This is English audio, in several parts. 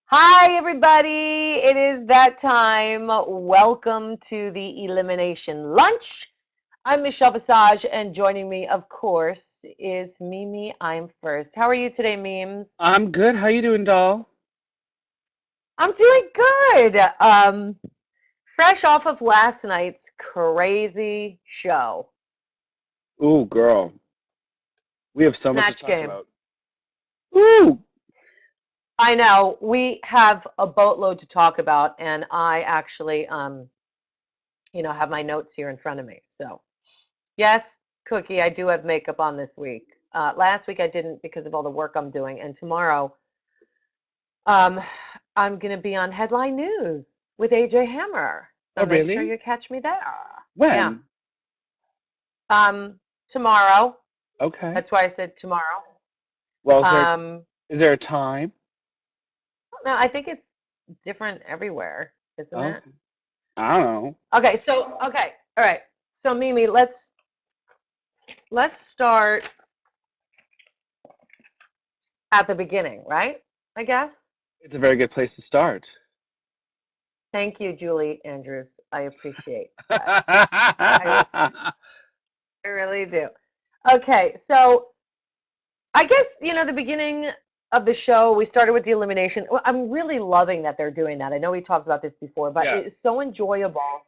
Hi, everybody. It is that time. Welcome to the Elimination Lunch. I'm Michelle Visage, and joining me, of course, is Mimi. I'm first. How are you today, Memes? I'm good. How you doing, doll? I'm doing good. Fresh off of last night's crazy show, Ooh, girl. We have so much to Snatch talk Game. about. Ooh. I know we have a boatload to talk about, and I actually, have my notes here in front of me. So. Yes, Cookie, I do have makeup on this week. Last week I didn't because of all the work I'm doing, and tomorrow um, I'm going to be on Headline News with AJ Hammer. So Oh, make sure really? you catch me there. Yeah. When? Tomorrow. Okay. That's why I said tomorrow. Well, Um, is there a time? no, I think it's different everywhere, isn't Oh, it? I don't know. Okay, all right. So Mimi, let's start at the beginning, right? I guess. It's a very good place to start. Thank you, Julie Andrews. I appreciate that. I I really do. Okay, so I guess, the beginning of the show, we started with the elimination. I'm really loving that they're doing that. I know we talked about this before, but Yeah. it's so enjoyable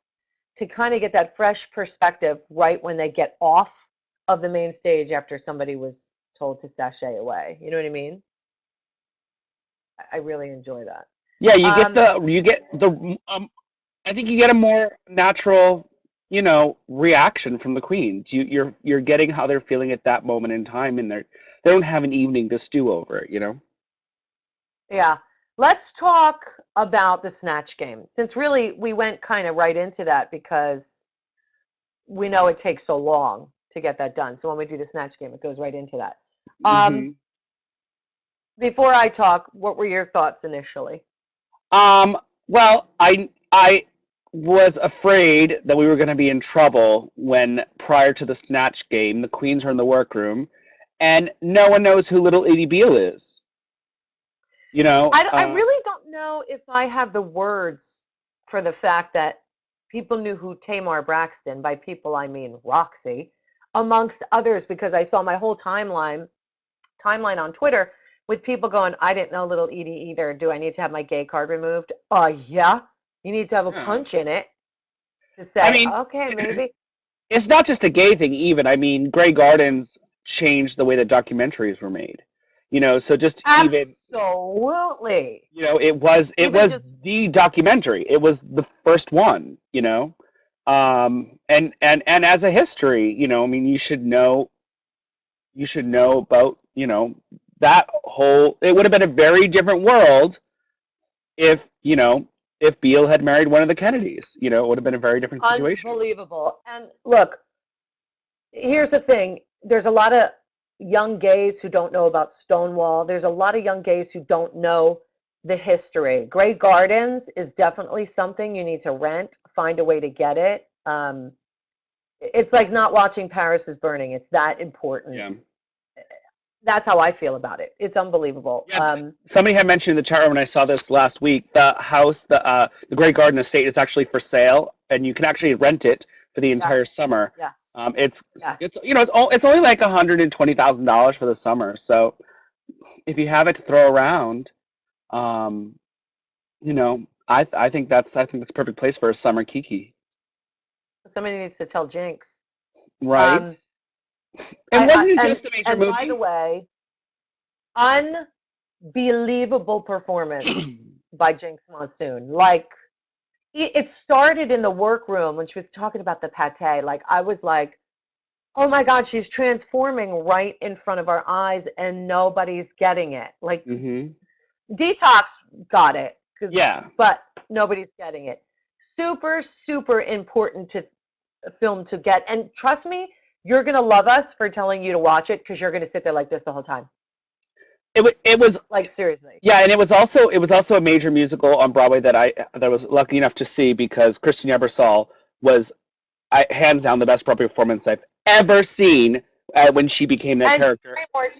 to kind of get that fresh perspective right when they get off of the main stage after somebody was told to sashay away. You know what I mean? I really enjoy that. Yeah, Um, you get the I think you get a more natural, reaction from the queens. You're getting how they're feeling at that moment in time, and they don't have an evening to stew over it. yeah. Let's talk about the Snatch Game, since really we went kind of right into that because we know it takes so long to get that done. So when we do the Snatch Game, it goes right into that. Um, Hmm. before I talk, what were your thoughts initially? Well, I was afraid that we were going to be in trouble when prior to the Snatch Game, the queens are in the workroom, and no one knows who Little Edie Beale is. You know, I really don't know if I have the words for the fact that people knew who Tamar Braxton, by people I mean Roxy, amongst others, because I saw my whole timeline on Twitter with people going, I didn't know Little Edie either. Do I need to have my gay card removed? Yeah. You need to have a yeah. punch in it to I say, mean, okay, maybe. it's not just a gay thing, even. I mean, Grey Gardens changed the way that documentaries were made. So just even Absolutely. it Even was just the documentary. It was the first one. And as a history, I mean, you should know about, that whole, it would have been a very different world if Beale had married one of the Kennedys. It would have been a very different situation. unbelievable. And look, here's the thing. There's a lot of young gays who don't know about Stonewall. There's a lot of young gays who don't know the history. Grey Gardens is definitely something you need to rent, find a way to get it. It's like not watching Paris is Burning. It's that important. Yeah. That's how I feel about it. It's unbelievable. Yeah, somebody had mentioned in the chat room when I saw this last week. The Grey Garden Estate is actually for sale, and you can actually rent it for the entire Yes, summer. yes, Um, it's yeah. it's only like $120,000 for the summer. So if you have it to throw around, um, I think that's a perfect place for a summer kiki, Somebody needs to tell Jinx. right? Um, And wasn't it and just a major and by the movie? way, unbelievable performance by Jinx Monsoon. Like it started in the workroom when she was talking about the pate. Like I was like, oh my God, she's transforming right in front of our eyes, and nobody's getting it. Like Hmm. Detox got it, Yeah. but nobody's getting it. Super, super important to film to get. And trust me, you're gonna love us for telling you to watch it because you're gonna sit there like this the whole time. It was. Like seriously. Yeah, and it was also a major musical on Broadway that I was lucky enough to see because Christine Ebersol was, hands down, the best Broadway performance I've ever seen when she became that And character. Jerry Moore,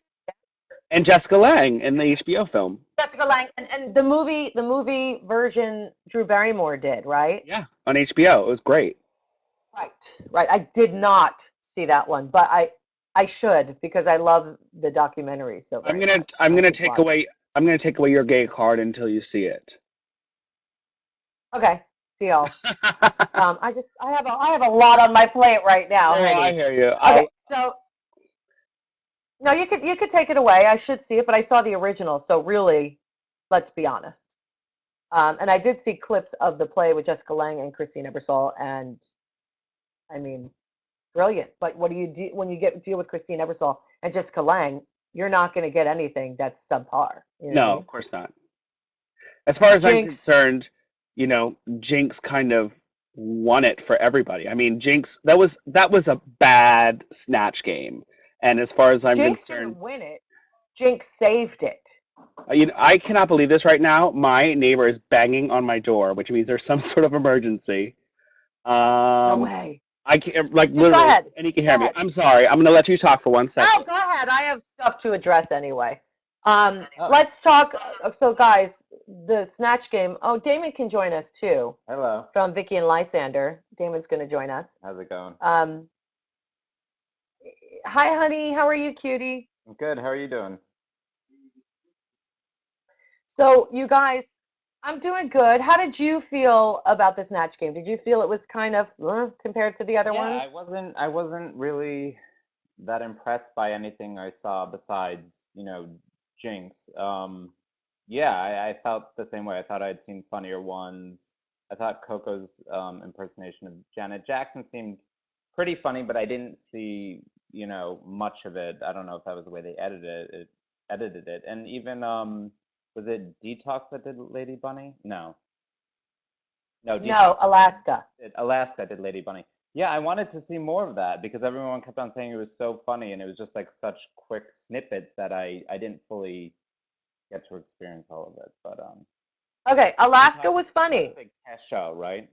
And Jessica Lange in the HBO film. Jessica Lange, and the movie version Drew Barrymore did, right? Yeah, on HBO. It was great. Right, right. I did not see that one, but I should because I love the documentary so I'm very gonna much. I'm I gonna should take watch it. away I'm gonna take away your gay card until you see it. Okay, deal. I have a lot on my plate right now, Oh, I honey. hear you. Okay, I'll so no, you could take it away. I should see it, but I saw the original, so really, let's be honest. And I did see clips of the play with Jessica Lange and Christine Ebersole, and I mean, brilliant. But what do you do when you deal with Christine Ebersole and Jessica Lange? You're not going to get anything that's subpar. You know what I No, mean? of course not. As far as I'm Jinx, concerned, Jinx kind of won it for everybody. I mean, Jinx, that was a bad snatch game. And as far as I'm Jinx concerned, didn't win it. Jinx saved it. I cannot believe this right now. My neighbor is banging on my door, which means there's some sort of emergency. No Um, way. I can't, like, Just go literally, ahead. and he can Go hear me. ahead. I'm sorry. I'm gonna let you talk for one Oh, second. go ahead. I have stuff to address anyway. Oh, Let's talk. So, guys, the Snatch Game. Oh, Damon can join us too hello. from Vicky and Lysander. Damon's going to join us. How's it going? Um, Hi, honey. How are you, cutie? I'm good. How are you doing? So, you guys, I'm doing good. How did you feel about the Snatch Game? Did you feel it was kind of compared to the other Yeah, ones? I wasn't really that impressed by anything I saw besides, Jinx. Yeah, I felt the same way. I thought I'd seen funnier ones. I thought Coco's impersonation of Janet Jackson seemed pretty funny, but I didn't see, much of it. I don't know if that was the way they edited it. And even was it Detox that did Lady Bunny? No. No, No, Detox Alaska. Alaska did Lady Bunny. Yeah, I wanted to see more of that because everyone kept on saying it was so funny and it was just like such quick snippets that I didn't fully get to experience all of it. But Okay, Alaska Detox was had a funny. big test show, right?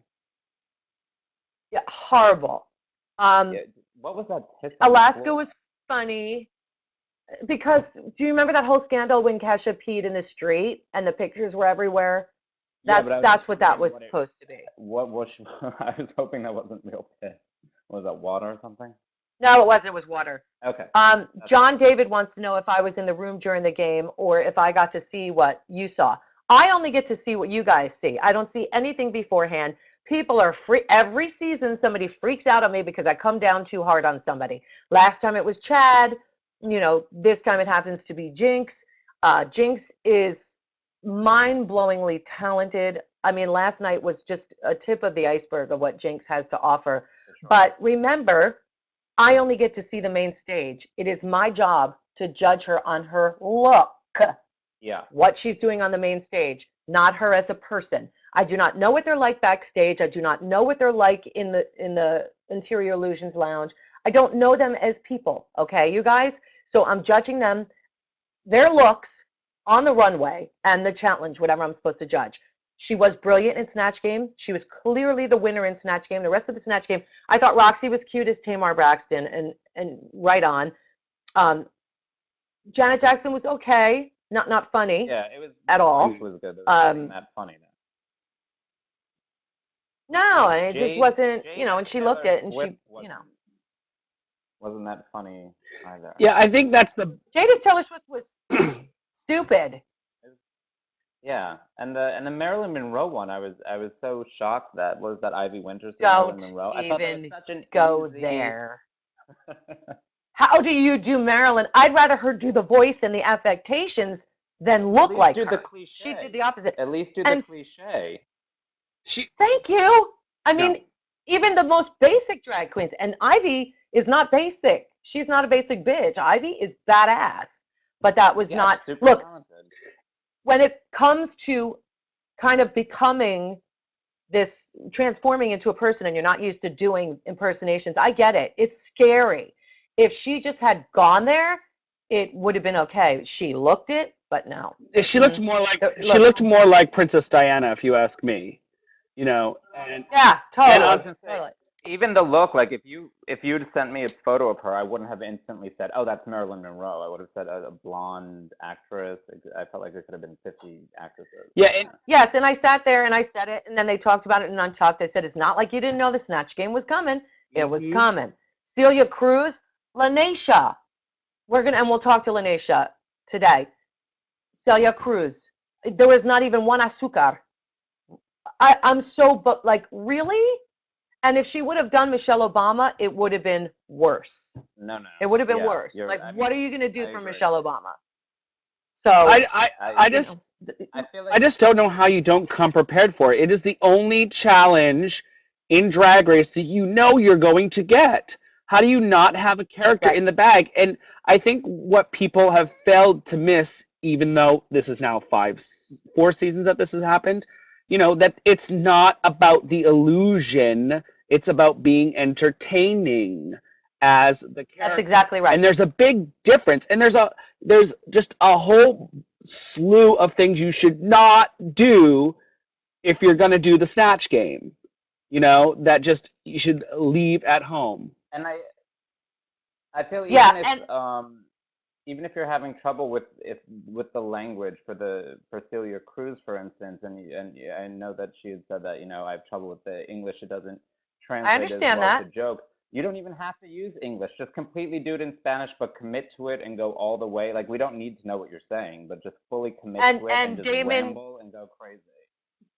Yeah, horrible. Um, Yeah. What was that piss on the Alaska floor? was funny because do you remember that whole scandal when Kesha peed in the street and the pictures were everywhere? Yeah, That's but I was that's just what that wondering was what it supposed to be. what was I was hoping that wasn't real piss. Was that water or something? No, it wasn't. It was water. Okay. That's John David wants to know if I was in the room during the game or if I got to see what you saw. I only get to see what you guys see. I don't see anything beforehand. People are free. Every season, somebody freaks out on me because I come down too hard on somebody. Last time it was Chad. This time it happens to be Jinx. Jinx is mind-blowingly talented. I mean, last night was just a tip of the iceberg of what Jinx has to offer. for sure. But remember, I only get to see the main stage. It is my job to judge her on her look, Yeah. what she's doing on the main stage, not her as a person. I do not know what they're like backstage. I do not know what they're like in the Interior Illusions Lounge. I don't know them as people, okay, you guys? So I'm judging them, their looks on the runway and the challenge, whatever I'm supposed to judge. She was brilliant in Snatch Game. She was clearly the winner in Snatch Game. The rest of the Snatch Game, I thought Roxy was cute as Tamar Braxton and right on. Um, Janet Jackson was okay, not funny Yeah, it was at the voice all. was good. It wasn't Um, that funny though. no, and it just wasn't, Jade and as she looked Taylor it and Swift wasn't that funny either. Yeah, I think that's the Jada's Taylor Swift was stupid. Yeah, and the Marilyn Monroe one, I was so shocked that was that Ivy Winters did Marilyn Don't Monroe. I thought that was even such an go easy. there. How do you do Marilyn? I'd rather her do the voice and the affectations than At look least like do the her. She did cliche. the opposite. At least do the And cliche. she thank you. I no. mean, even the most basic drag queens, and Ivy is not basic. She's not a basic bitch. Ivy is badass. But that was Yeah, not, super look, talented. when it comes to kind of becoming this, transforming into a person and you're not used to doing impersonations, I get it. It's scary. If she just had gone there, it would have been okay. She looked it, but no. She looked more like she Look, looked more like Princess Diana, if you ask me. And yeah, Yeah, I totally, was gonna say, totally. even the look, like if you'd sent me a photo of her, I wouldn't have instantly said, "Oh, that's Marilyn Monroe." I would have said a blonde actress. I felt like there could have been 50 actresses. Yeah, and Yeah. Yes, and I sat there and I said it, and then they talked about it in Untucked. I said, it's not like you didn't know the Snatch Game was coming. It was mhm. coming. Celia Cruz, Lineysha. And we'll talk to Lineysha today. Celia Cruz. There was not even one azúcar. I'm so, but like, really? And if she would have done Michelle Obama, it would have been worse. No, no. It would have been Yeah, worse. you're. Like, I what mean, are you going to I do for agree. Michelle Obama? So, I, I, I I you just, know, I feel I like just don't know how you don't come prepared for it. It is the only challenge in Drag Race that you know you're going to get. How do you not have a character right. in the bag? And I think what people have failed to miss, even though this is now 4 seasons that this has happened, that it's not about the illusion. It's about being entertaining as the That's character. exactly And right. there's a big difference. And there's just a whole slew of things you should not do if you're going to do the Snatch Game, that just you should leave at home. and I feel Yeah, and even if you're having trouble with the language for Celia Cruz, for instance, and I know that she had said that, I have trouble with the English, it doesn't I translate as understand well to that. jokes. You don't even have to use English. Just completely do it in Spanish, but commit to it and go all the way. Like, we don't need to know what you're saying, but just fully commit And to it and and just Damon ramble and go crazy.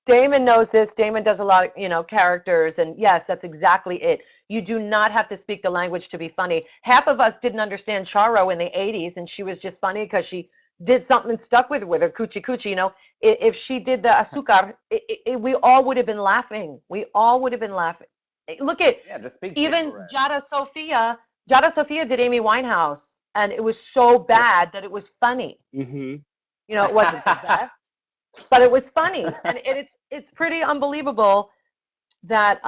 Damon knows this. Damon does a lot of, characters, and yes, that's exactly it. You do not have to speak the language to be funny. Half of us didn't understand Charo in the 80s, and she was just funny because she did something and stuck with her coochie coochie, If she did the azúcar, we all would have been laughing. We all would have been laughing. Look at Yeah, just speak even gibberish. Jada Sophia. Jada Sophia did Amy Winehouse, and it was so Yeah. bad that it was funny. Hmm. It wasn't the best, but it was funny, and it's pretty unbelievable that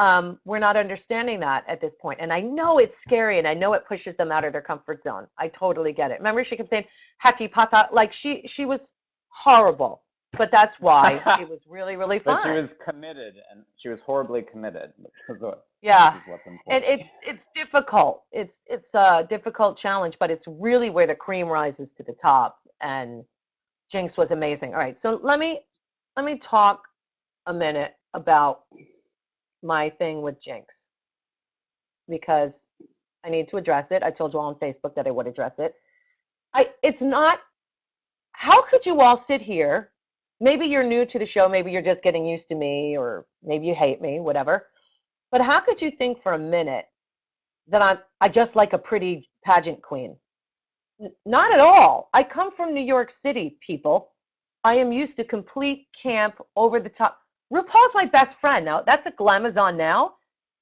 we're not understanding that at this point. And I know it's scary, and I know it pushes them out of their comfort zone. I totally get it. Remember, she kept saying "hati pata," like she was horrible, but that's why it was really really But she fun. was committed, and she was horribly committed, which Yeah, is what's and important. it's difficult. It's a difficult challenge, but it's really where the cream rises to the top. And Jinx was amazing. All right, so let me talk a minute about my thing with Jinx because I need to address it. I told you all on Facebook that I would address it. It's not, how could you all sit here? Maybe you're new to the show, maybe you're just getting used to me, or maybe you hate me, whatever. But how could you think for a minute that I just like a pretty pageant queen? Not at all. I come from New York City, people. I am used to complete camp, over the top. RuPaul's my best friend. Now, that's a glamazon now.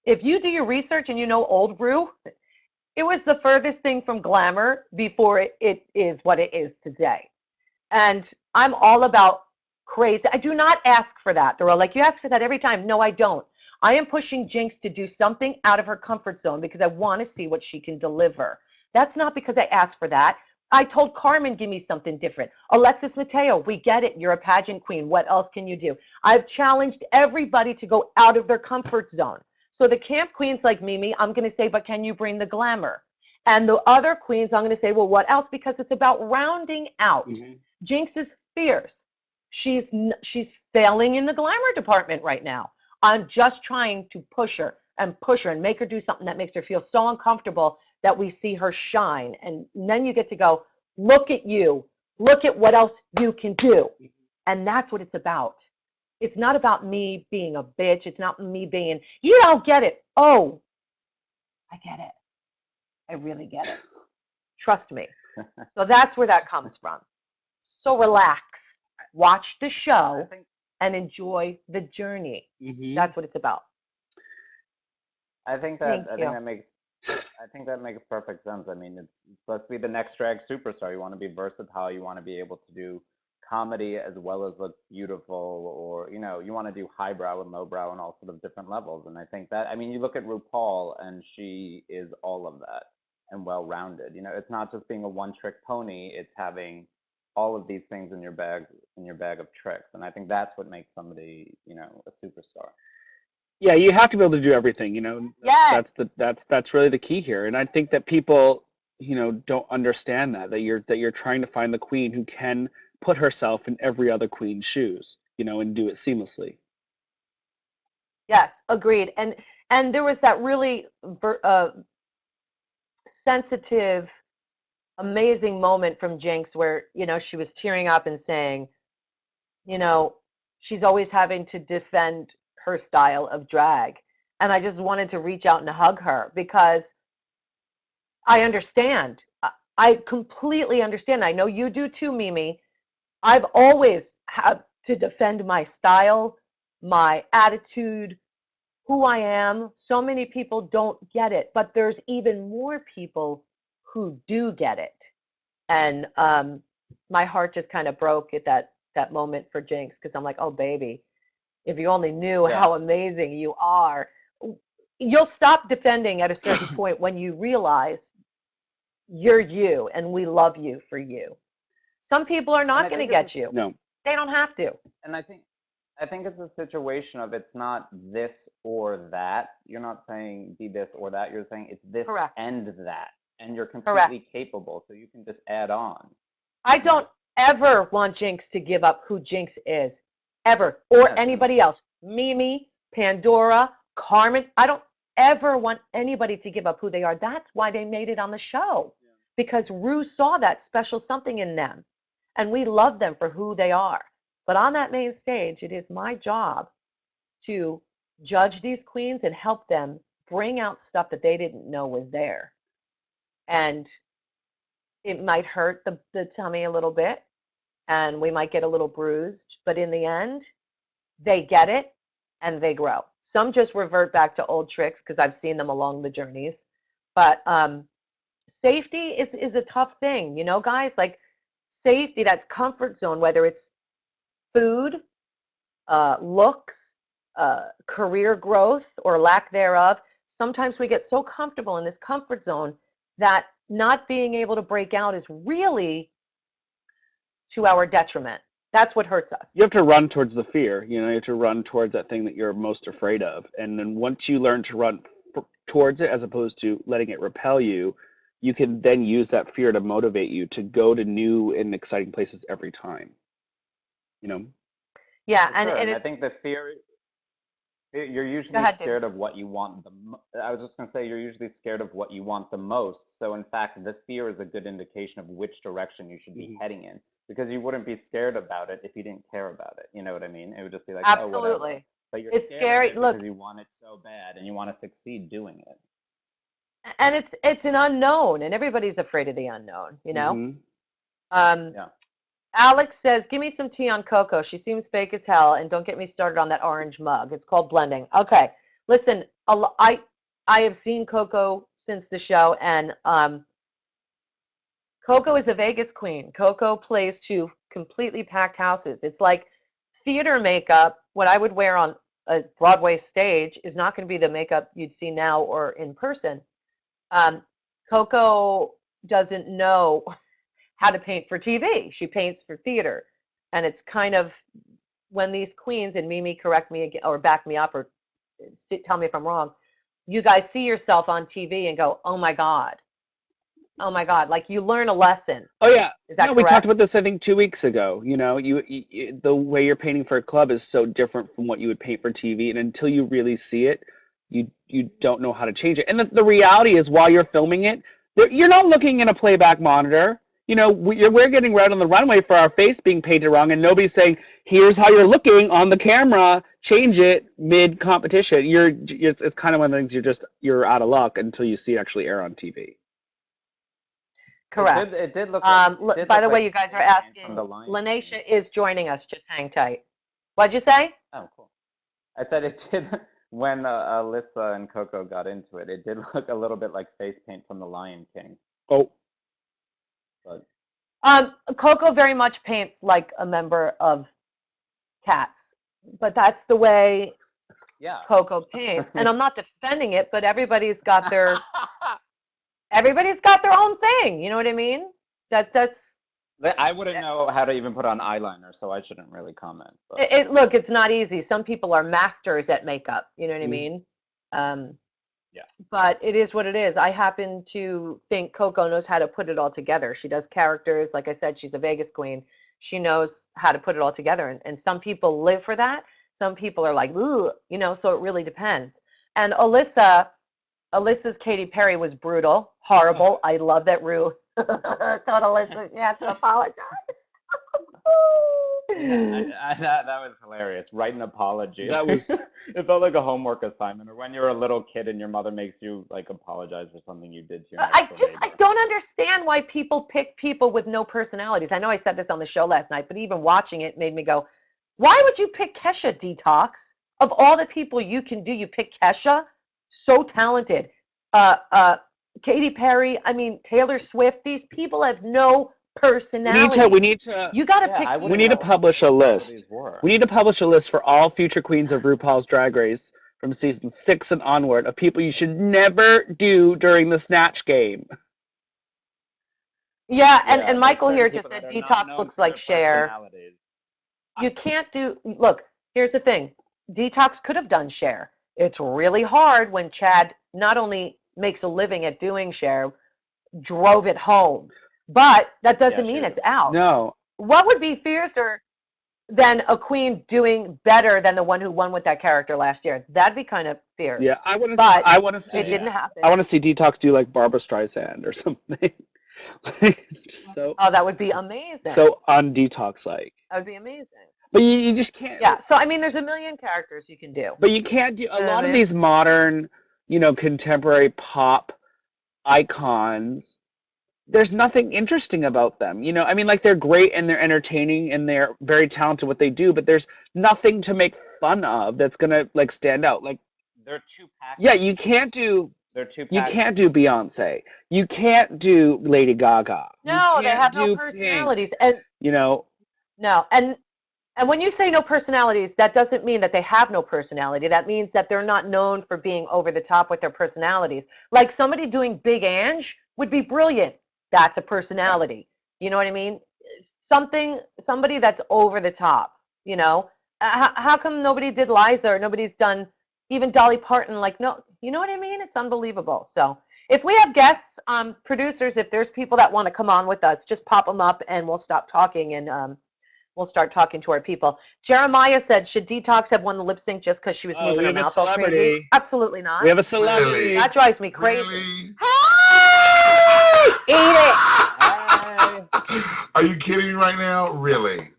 If you do your research and you know old Ru, it was the furthest thing from glamour before it is what it is today. And I'm all about crazy. I do not ask for that. They're all like, you ask for that every time. No, I don't. I am pushing Jinx to do something out of her comfort zone because I want to see what she can deliver. That's not because I asked for that. I told Carmen, give me something different. Alexis Mateo, we get it. You're a pageant queen. What else can you do? I've challenged everybody to go out of their comfort zone. So the camp queens like Mimi, I'm going to say, but can you bring the glamour? And the other queens, I'm going to say, well, what else? Because it's about rounding out. Hmm. Jinx is fierce. She's failing in the glamour department right now. I'm just trying to push her and make her do something that makes her feel so uncomfortable that we see her shine. And then you get to go, look at you. Look at what else you can do. And that's what it's about. It's not about me being a bitch. It's not me being, you don't get it. Oh, I get it. I really get it. Trust me. So that's where that comes from. So relax, watch the I show, think and enjoy the journey. Hmm. That's what it's about. I think that Thank I think you. that makes I think that makes perfect sense. I mean, it's supposed to be the next drag superstar. You want to be versatile. You want to be able to do comedy as well as look beautiful, or you want to do highbrow and lowbrow and all sort of different levels. And I think that, I mean, you look at RuPaul, and she is all of that and well-rounded. It's not just being a one-trick pony. It's having all of these things in your bag of tricks. And I think that's what makes somebody, a superstar. Yeah, you have to be able to do everything, you know. Yes. That's really the key here. And I think that people, you know, don't understand that you're trying to find the queen who can put herself in every other queen's shoes, you know, and do it seamlessly. Yes, agreed. And there was that really sensitive, amazing moment from Jinx where, she was tearing up and saying, you know, she's always having to defend her style of drag. And I just wanted to reach out and hug her because I understand. I completely understand. I know you do too, Mimi. I've always had to defend my style, my attitude, who I am. So many people don't get it, but there's even more people who do get it. And my heart just kind of broke at that moment for Jinx because I'm like, oh baby, if you only knew Yeah. how amazing you are, you'll stop defending at a certain point when you realize you're you and we love you for you. Some people are And not I going to think it's get you. No. They don't have to. and I think it's a situation of it's not this or that. You're not saying be this or that. You're saying it's this Correct. and that, and you're completely Correct. capable, so you can just add on. I You know? don't ever want Jinx to give up who Jinx is, ever, or Yeah, same here. anybody else. Mimi, Pandora, Carmen. I don't ever want anybody to give up who they are. That's why they made it on the show, because Rue saw that special something in them, and we love them for who they are. But on that main stage, it is my job to judge these queens and help them bring out stuff that they didn't know was there. And it might hurt the tummy a little bit and we might get a little bruised, but in the end, they get it and they grow. Some just revert back to old tricks because I've seen them along the journeys. But safety is a tough thing, guys. Like safety, that's comfort zone, whether it's food, looks, career growth, or lack thereof. Sometimes we get so comfortable in this comfort zone that not being able to break out is really to our detriment. That's what hurts us. You have to run towards the fear, you know, you have to run towards that thing that you're most afraid of. And then once you learn to run towards it as opposed to letting it repel you, you can then use that fear to motivate you to go to new and exciting places every time, you know? Yeah, For and, sure. and And I think it's the fear, you're go usually ahead, David. scared of what you want I was just going to say you're usually scared of what you want the most. So in fact, the fear is a good indication of which direction you should be Mhm. heading in because you wouldn't be scared about it if you didn't care about it. You know what I mean? It would just be like, oh, whatever. Absolutely. But you're It's scared of scary. it because Look, you want it so bad and you want to succeed doing it. and it's an unknown, and everybody's. Afraid of the unknown. Mhm. Um, Yeah. Alex says, "Give me some tea on Coco. She seems fake as hell, and don't get me started on that orange mug. It's called blending." Okay, listen, I have seen Coco since the show, and Coco is a Vegas queen. Coco plays to completely packed houses. It's like theater makeup. What I would wear on a Broadway stage is not going to be the makeup you'd see now or in person. Um, Coco doesn't know how to paint for TV. She paints for theater. And it's kind of when these queens, and Mimi, correct me again, or back me up, or tell me if I'm wrong, you guys see yourself on TV and go, oh my God, like you learn a lesson. Oh yeah. Is No, that we talked about correct? this I think 2 weeks ago. You know, the way you're painting for a club is so different from what you would paint for TV, and until you really see it, you don't know how to change it. And the reality is, while you're filming it, you're not looking in a playback monitor. You know, we're getting right on the runway for our face being painted wrong, and nobody's saying, "Here's how you're looking on the camera. Change it mid competition." It's kind of one of the things you're out of luck until you see it actually air on TV. It did Correct. it did look like it did By look the way, like you guys are face paint from asking, the Lion King. Lineysha is joining us. Just hang tight. What'd you say? Oh, cool. I said it did when Alyssa and Coco got into it. It did look a little bit like face paint from the Lion King, Oh, but Coco very much paints like a member of Cats, but that's the way yeah. Coco paints. And I'm not defending it, but everybody's got their own thing. You know what I mean? That's I wouldn't know how to even put on eyeliner, so I shouldn't really comment. But Look, it's not easy. Some people are masters at makeup. You know what I mean? Um, yeah, but it is what it is. I happen to think Coco knows how to put it all together. She does characters. Like I said, she's a Vegas queen. She knows how to put it all together. And some people live for that. Some people are like, ooh, so it really depends. And Alyssa's Katy Perry was brutal, horrible. I love that Rue told Alyssa she had to apologize. that was hilarious. Write an apology. That was It felt like a homework assignment, or when you're a little kid and your mother makes you like apologize for something you did to your next door I neighbor. don't understand why people pick people with no personalities. I know I said this on the show last night, but even watching it made me go, why would you pick Kesha, Detox? Of all the people you can do, you pick Kesha? So talented. Uh, uh, Katy Perry, I mean, Taylor Swift, these people have no personality. we need to You got to Yeah, pick I people. we need to wouldn't know publish a who some of list. these were. We need to publish a list for all future queens of RuPaul's Drag Race from season 6 and onward of people you should never do during the Snatch Game. Yeah, and Yeah, there's Michael certain here people just said that are not Detox known looks for like their Cher. personalities. You can't do, look, here's the thing. Detox could have done Cher. It's really hard when Chad not only makes a living at doing Cher, drove it home, but that Yeah, doesn't she mean was it's amazing. out. No. What would be fiercer than a queen doing better than the one who won with that character last year? That'd be kind of fierce. Yeah, I want to But I want to it see didn't Yeah. happen. I want to see Detox do like Barbara Streisand or something. Just Oh, that would be amazing. so on Detox like. That would be amazing. But you just can't. Yeah. So I mean, there's a million characters you can do. But you can't do a You know lot what I of mean? these modern, contemporary pop icons. There's nothing interesting about them. I mean, like they're great and they're entertaining and they're very talented at what they do, but there's nothing to make fun of that's gonna like stand out. Like, They're two yeah, packages. They're two you packages. can't do Beyonce. You can't do Lady Gaga. No, You they can't have no do personalities. Pink. And no, and when you say no personalities, that doesn't mean that they have no personality. That means that they're not known for being over the top with their personalities. Like somebody doing Big Ange would be brilliant. That's a Yeah. personality. You know what I mean? Somebody that's over the top, you know? How come nobody did Liza or nobody's done even Dolly Parton? Like, no, you know what I mean? It's unbelievable. So if we have guests, producers, if there's people that want to come on with us, just pop them up and we'll stop talking and we'll start talking to our people. Jeremiah said, should Detox have won the lip sync just because she was Oh, moving we her have a mouth all crazy? celebrity. Absolutely not. We have a celebrity. That drives me crazy. Really? Hey! Eat it! Hey. Are you kidding me right now? Really?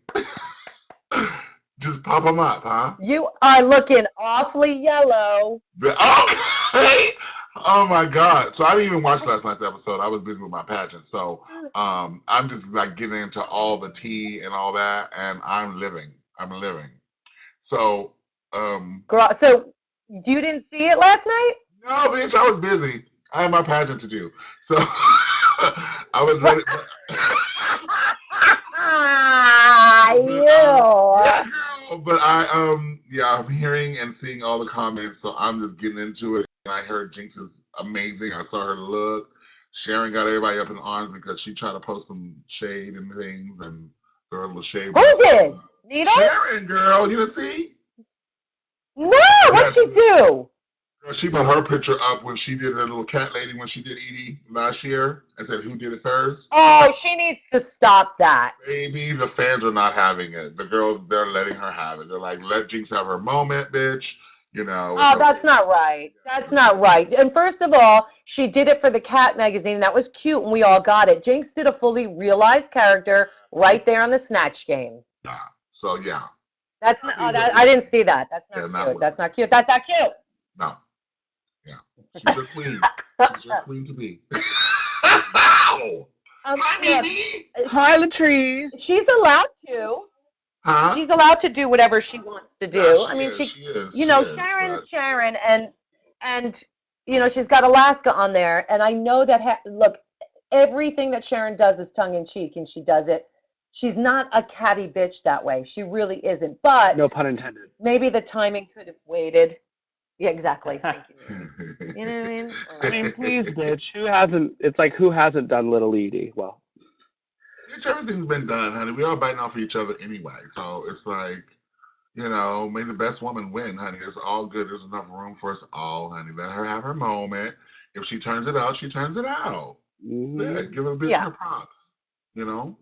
Just pop them up, huh? You are looking awfully yellow. Okay. Oh my God. So I didn't even watch last night's episode. I was busy with my pageant. So I'm just like getting into all the tea and all that, and I'm living. So So you didn't see it last night? no, bitch, I was busy. I had my pageant to do. So I was ready. But I'm hearing and seeing all the comments, so I'm just getting into it. And I heard Jinx is amazing. I saw her look. Sharon got everybody up in arms because she tried to post some shade and things and throw a little shade. Who did? Needles? Sharon, girl, you didn't see? No, what'd she do? She put her picture up when she did her little cat lady when she did Edie last year and said who did it first. Oh, she needs to stop that. Baby, the fans are not having it. The girls, they're letting her have it. They're like, let Jinx have her moment, bitch. Oh, that's not right. That's not right. And first of all, she did it for the Cat magazine. That was cute, and we all got it. Jinx did a fully realized character right there on the Snatch Game. Nah. So yeah. That's not. Oh, I didn't see that. That's not Yeah, cute. That's not cute. That's not cute. No. Yeah. She's your queen. She's your queen to be. Hi, Yeah, Mimi. Hi, Latrice. she's allowed to. Huh? She's allowed to do whatever she wants to do. Yeah, I mean, she is. Sharon's Sharon, and she's got Alaska on there, and I know that. Look, everything that Sharon does is tongue in cheek, and she does it. She's not a catty bitch that way. She really isn't. But No pun intended. maybe the timing could have waited. Yeah, exactly. Thank you. You know what I mean? I mean, please, bitch. Who hasn't? It's like who hasn't done Little Edie? Well, Bitch, everything's been done, honey. We all biting off each other anyway. So it's like, may the best woman win, honey. It's all good. There's enough room for us all, honey. Let her have her moment. If she turns it out, she turns it out. That's it. Give her the bitch her props.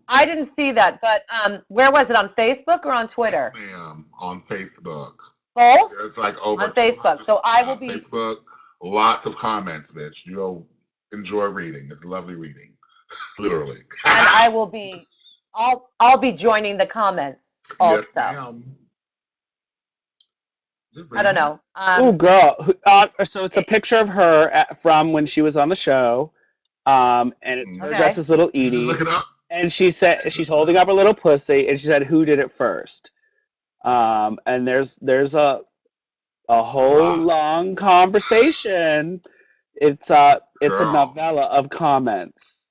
I didn't see that, but where was it? On Facebook or on Twitter? Yes, ma'am. On Facebook. Both? There's like over on Facebook. So I will be Facebook. Lots of comments, bitch. You'll enjoy reading. It's lovely reading. Literally. And I will be I'll be joining the comments also. Yes, ma'am. I don't know. Oh, girl. So it's a picture of her from when she was on the show. And it's her dressed as little Edie. Look it up. And she said she's holding up her little pussy, and she said, "Who did it first?" And there's a whole long conversation. It's a novella of comments.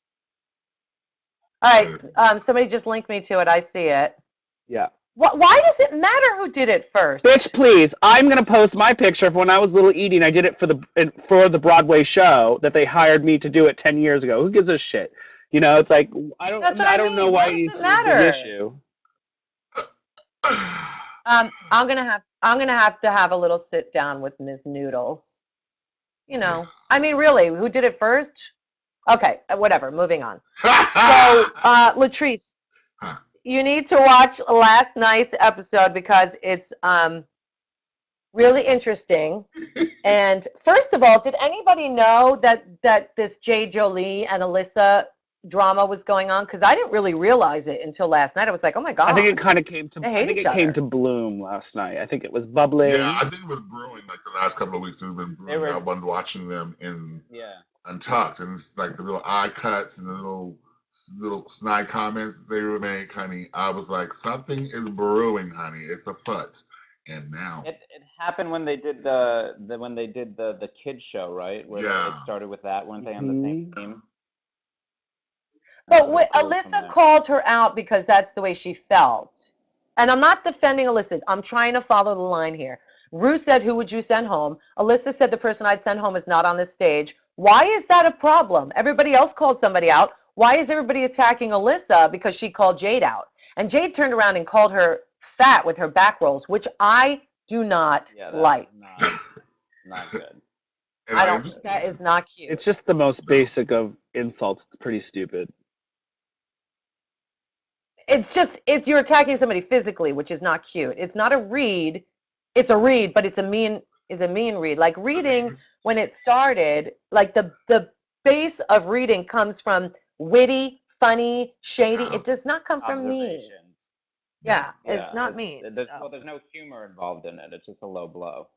All right. Somebody just linked me to it. I see it. Yeah. Why does it matter who did it first? Bitch, please. I'm gonna post my picture of when I was little Edie and I did it for the Broadway show that they hired me to do it 10 years ago. Who gives a shit? It's like I don't know why it's a big issue. I'm gonna have to have a little sit down with Ms. Noodles. I mean, really, who did it first? Okay, whatever. Moving on. So, Latrice, you need to watch last night's episode because it's really interesting. And first of all, did anybody know that this J. Jolie and Alyssa drama was going on? Because I didn't really realize it until last night. I was like, oh my god. I think it kind of came to bloom last night. I think it was bubbling. Yeah, I think it was brewing like the last couple of weeks. It's been brewing. I've been watching them in Untucked, and it's like the little eye cuts and the little snide comments they would make, honey. I was like, something is brewing, honey. It's a foot. And now it happened when they did the kids show, right? Where it started with that, weren't they on the same team? But Alyssa called her out because that's the way she felt. And I'm not defending Alyssa. I'm trying to follow the line here. Rue said, who would you send home? Alyssa said the person I'd send home is not on this stage. Why is that a problem? Everybody else called somebody out. Why is everybody attacking Alyssa because she called Jade out? And Jade turned around and called her fat with her back rolls, which I do not like. Not good. That is not cute. It's just the most basic of insults. It's pretty stupid. It's just if you're attacking somebody physically, which is not cute. It's not a read. It's a read, but it's a mean read. Like reading when it started, like the base of reading comes from witty, funny, shady. It does not come from me. Yeah, it's not mean. There's no humor involved in it. It's just a low blow.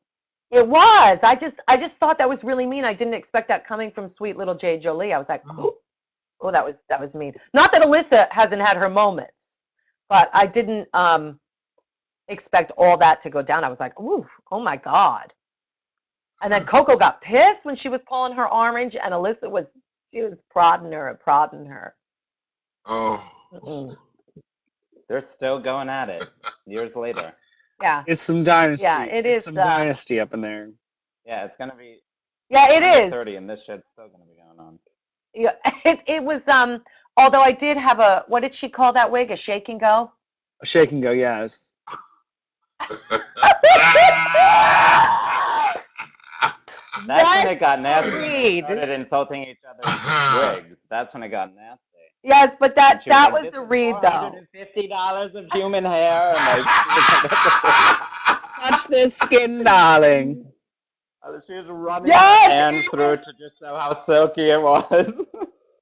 It was. I just thought that was really mean. I didn't expect that coming from sweet little J. Jolie. I was like, oh, that was mean. Not that Alyssa hasn't had her moments, but I didn't expect all that to go down. I was like, ooh, oh my God. And then Coco got pissed when she was calling her orange, and Alyssa was prodding her. Oh. Mm-mm. They're still going at it years later. Yeah. It's some dynasty. Yeah, it is some dynasty up in there. Yeah, it's gonna be. Yeah, it is. 30, and this shit's still gonna be going on. Yeah, it was. Although I did have a, what did she call that wig? A shake and go. A shake and go, yes. That's when it got nasty. Started insulting each other's wigs. That's when it got nasty. Yes, but that was the read though. $450 of human hair. And touch this skin, darling. She was running her hands through it to just show how silky it was.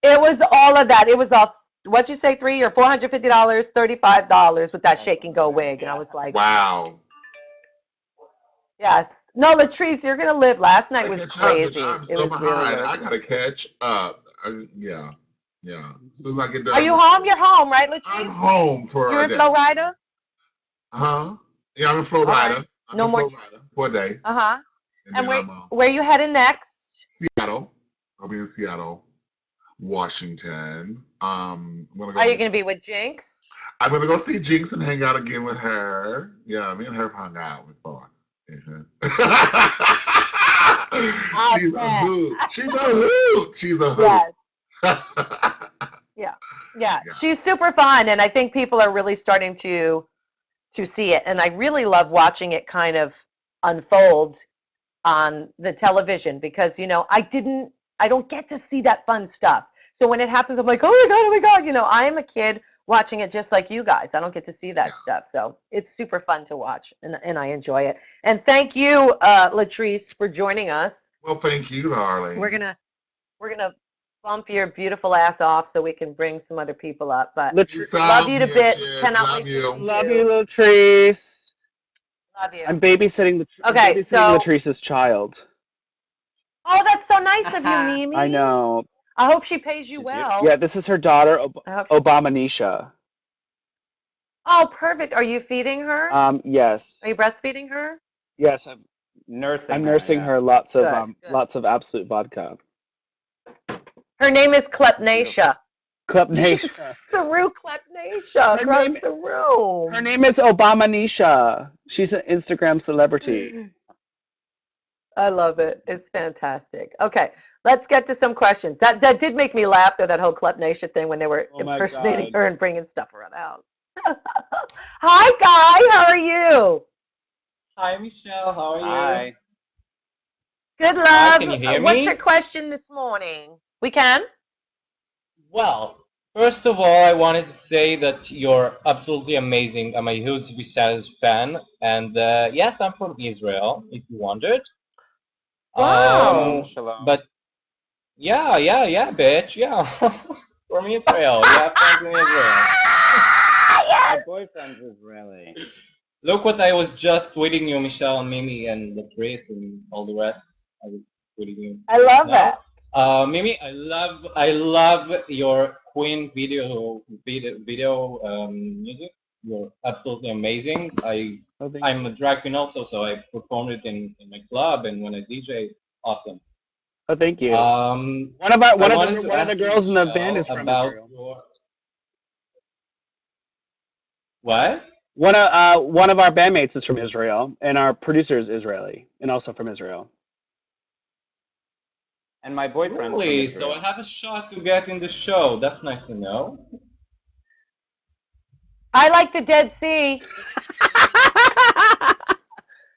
It was all of that. It was a, what'd you say, $450, $35 with that shake and go wig. And I was like, wow. Yes. No, Latrice, you're going to live. Last night was crazy. I'm so behind. I got to catch up. Yeah. As soon as I get done. Are you home? You're home, right, Latrice? I'm home for You're a day. in Florida? Uh-huh. Yeah, I'm in Florida. No more. For a day. Uh-huh. And where you heading next? Seattle. I'll be in Seattle, Washington. Are you going to be with Jinx? I'm going to go see Jinx and hang out again with her. Yeah, me and her hung out before. She's a hoot. She's a hoot. Yes. Yeah. Yeah. She's super fun, and I think people are really starting to see it. And I really love watching it kind of unfold on the television because, I don't get to see that fun stuff. So when it happens, I'm like, oh my God, I am a kid watching it just like you guys. I don't get to see Yeah. that stuff. So it's super fun to watch, and I enjoy it. And thank you, Latrice, for joining us. Well, thank you, darling. We're gonna bump your beautiful ass off so we can bring some other people up. But Peace love out, you to bits. bitches. Cannot Love wait to you. see Love you, you. Latrice. Love you. I'm babysitting Okay, Latrice's child. oh, that's so nice of you, Mimi. I know. I hope she pays you Did you? well. Yeah, this is her daughter, I hope Obanisha. Oh, perfect. Are you feeding her? Are Yes, you breastfeeding her? yes. I'm Nursing her, nursing yeah. her Good. lots of absolute vodka. Her name is Beautiful. Klepnatia. Klepnatia. The room Klepnatia Her across name the room. her name is Obanisha. She's an Instagram celebrity. I love it. It's fantastic. Okay, let's get to some questions. That did make me laugh, though, that whole Klepnatia thing when they were Oh my impersonating God. her and bringing stuff around the house. Hi, Guy. How are you? Hi, Michelle. How are you? Hi. Good, Hi, love. can you hear What's your me? question this morning? We can? Well, first of all, I wanted to say that you're absolutely amazing. I'm a huge Visayas fan, and yes, I'm from Israel, if you wondered. Shalom, Wow. shalom. But yeah, bitch, yeah, from Israel. Yeah, friends in Israel. My Yes. boyfriend's Israeli. Look what I was just tweeting you, Michelle, and Mimi, and Latrice, and all the rest. I was tweeting you I just love now. that. Mimi, I love your Queen video music. You're absolutely amazing. Oh, thank I'm you. a drag queen also, so I performed it in my club and when I DJ. Awesome. Oh, thank you. I wanted to One of the ask you, girls in the band Michelle, is from about Israel. your what? One of our bandmates is from Israel, and our producer is Israeli, and also from Israel. And my boyfriend's from Really? So I Israel. have a shot to get in the show. That's nice to know. I like the Dead Sea.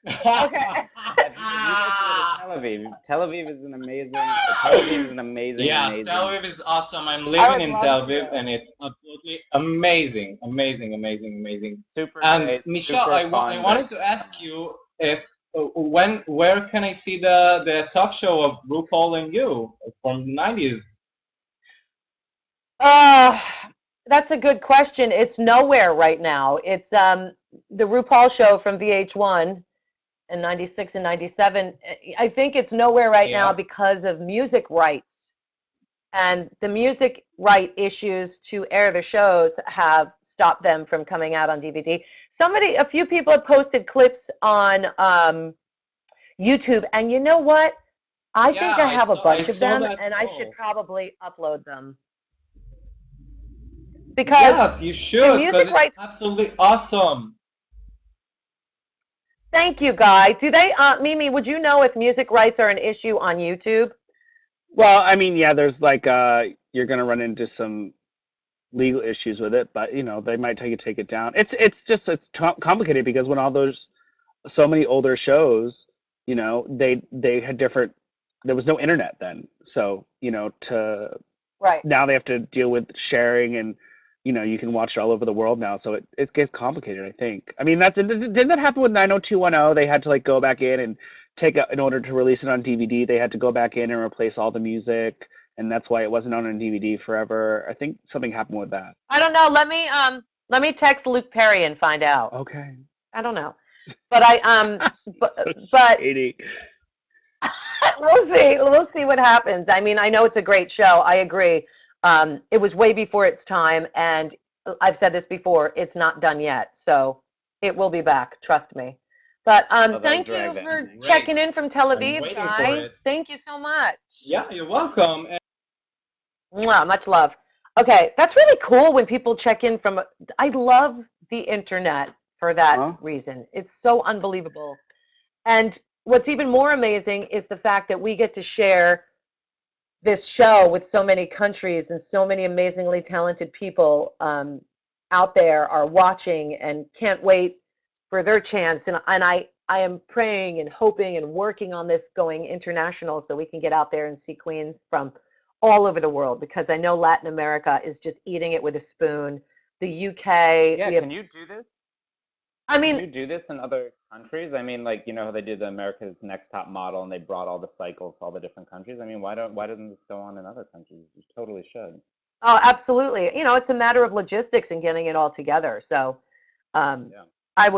Okay. If you guys should go to Tel Aviv. Tel Aviv is an amazing, Yeah, amazing. Tel Aviv is awesome. I'm I living would in love Tel to Aviv, go. and it's absolutely amazing, amazing, amazing, amazing. Super And nice, Michelle, super I fun. wanted to ask you if where can I see the talk show of RuPaul and you from the 90s? Uh, that's a good question. It's nowhere right now. It's the RuPaul show from VH1 in 96 and 97. I think it's nowhere right now Yeah. because of music rights. And the music right issues to air the shows have stopped them from coming out on DVD. A few people have posted clips on YouTube, and you know what? I think Yeah, I have a I bunch of saw them, that and I should show. probably upload them because Yes, you the should, because music it's rights. absolutely awesome. Thank you, Guy. Do they, Mimi? Would you know if music rights are an issue on YouTube? Well, I mean, yeah, there's like you're gonna run into some legal issues with it, but they might take it down. It's complicated because when all those so many older shows, they had different. There was no internet then, so to Right. now they have to deal with sharing and you can watch it all over the world now, so it gets complicated, I think. I mean, didn't that happen with 90210? They had to like go back in and in order to release it on DVD, they had to go back in and replace all the music, and that's why it wasn't on DVD forever. I think something happened with that. I don't know. Let me text Luke Perry and find out. Okay. I don't know, but So but shady. we'll see. We'll see what happens. I mean, I know it's a great show. I agree. It was way before its time, and I've said this before. It's not done yet, so it will be back. Trust me. But Oh, they'll thank you drag that for thing. Great. checking in from Tel I'm Aviv, waiting for Guy. it. Thank you so much. Yeah, you're welcome. Mwah, much love. Okay, that's really cool when people check in from. I love the internet for that Huh? reason. It's so unbelievable. And what's even more amazing is the fact that we get to share this show with so many countries and so many amazingly talented people out there are watching and can't wait for their chance. And I am praying and hoping and working on this going international so we can get out there and see queens from all over the world, because I know Latin America is just eating it with a spoon. The UK, Yeah, we have, can you do this? I Can mean, you do this in other countries? I mean, like, you know how they did the America's Next Top Model and they brought all the cycles to all the different countries? I mean, why doesn't this go on in other countries? You totally should. oh, absolutely. You know, it's a matter of logistics and getting it all together. So, um, Yeah. I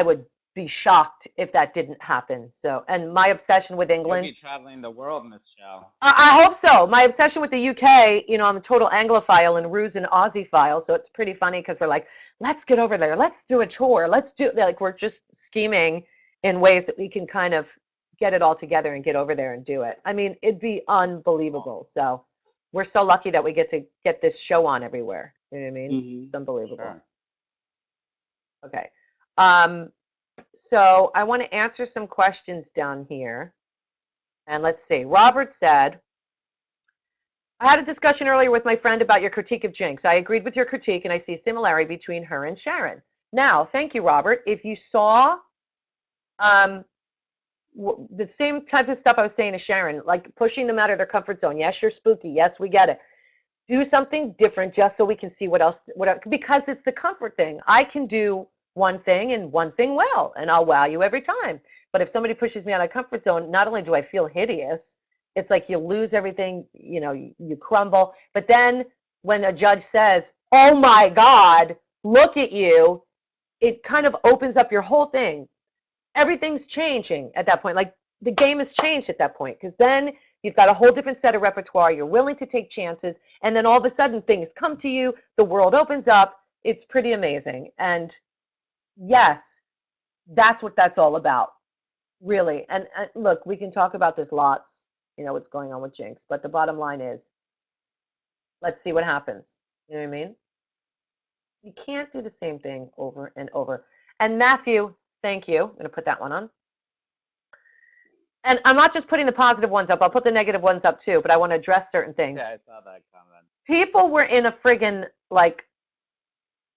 would be shocked if that didn't happen. So, and my obsession with You'll be England, traveling the world, Miss Shell. I hope so. My obsession with the UK, you know, I'm a total Anglophile and Rue's an Aussie-phile, so it's pretty funny because we're like, let's get over there, let's do a tour, let's do, like, we're just scheming in ways that we can kind of get it all together and get over there and do it. I mean, it'd be unbelievable. So we're so lucky that we get to get this show on everywhere. You know what I mean? Hmm. It's unbelievable. Sure. Okay. Um, so I want to answer some questions down here. And let's see. Robert said, I had a discussion earlier with my friend about your critique of Jinx. I agreed with your critique, and I see similarity between her and Sharon. Now, thank you, Robert. If you saw um, the same type of stuff I was saying to Sharon, like pushing them out of their comfort zone. Yes, you're spooky. Yes, we get it. Do something different just so we can see what else, because it's the comfort thing. I can do one thing and one thing well, and I'll wow you every time. But if somebody pushes me out of comfort zone, not only do I feel hideous, it's like you lose everything, you know, you crumble. But then when a judge says, oh my God, look at you, it kind of opens up your whole thing. Everything's changing at that point. Like the game has changed at that point, because then you've got a whole different set of repertoire. You're willing to take chances, and then all of a sudden things come to you. The world opens up. It's pretty amazing. And yes, that's what that's all about, really. And look, we can talk about this lots, you know, what's going on with Jinx, but the bottom line is, let's see what happens. You know what I mean? You can't do the same thing over and over. And Matthew, thank you. I'm going to put that one on. And I'm not just putting the positive ones up, I'll put the negative ones up too, but I want to address certain things. Yeah, I saw that comment. People were in a friggin' like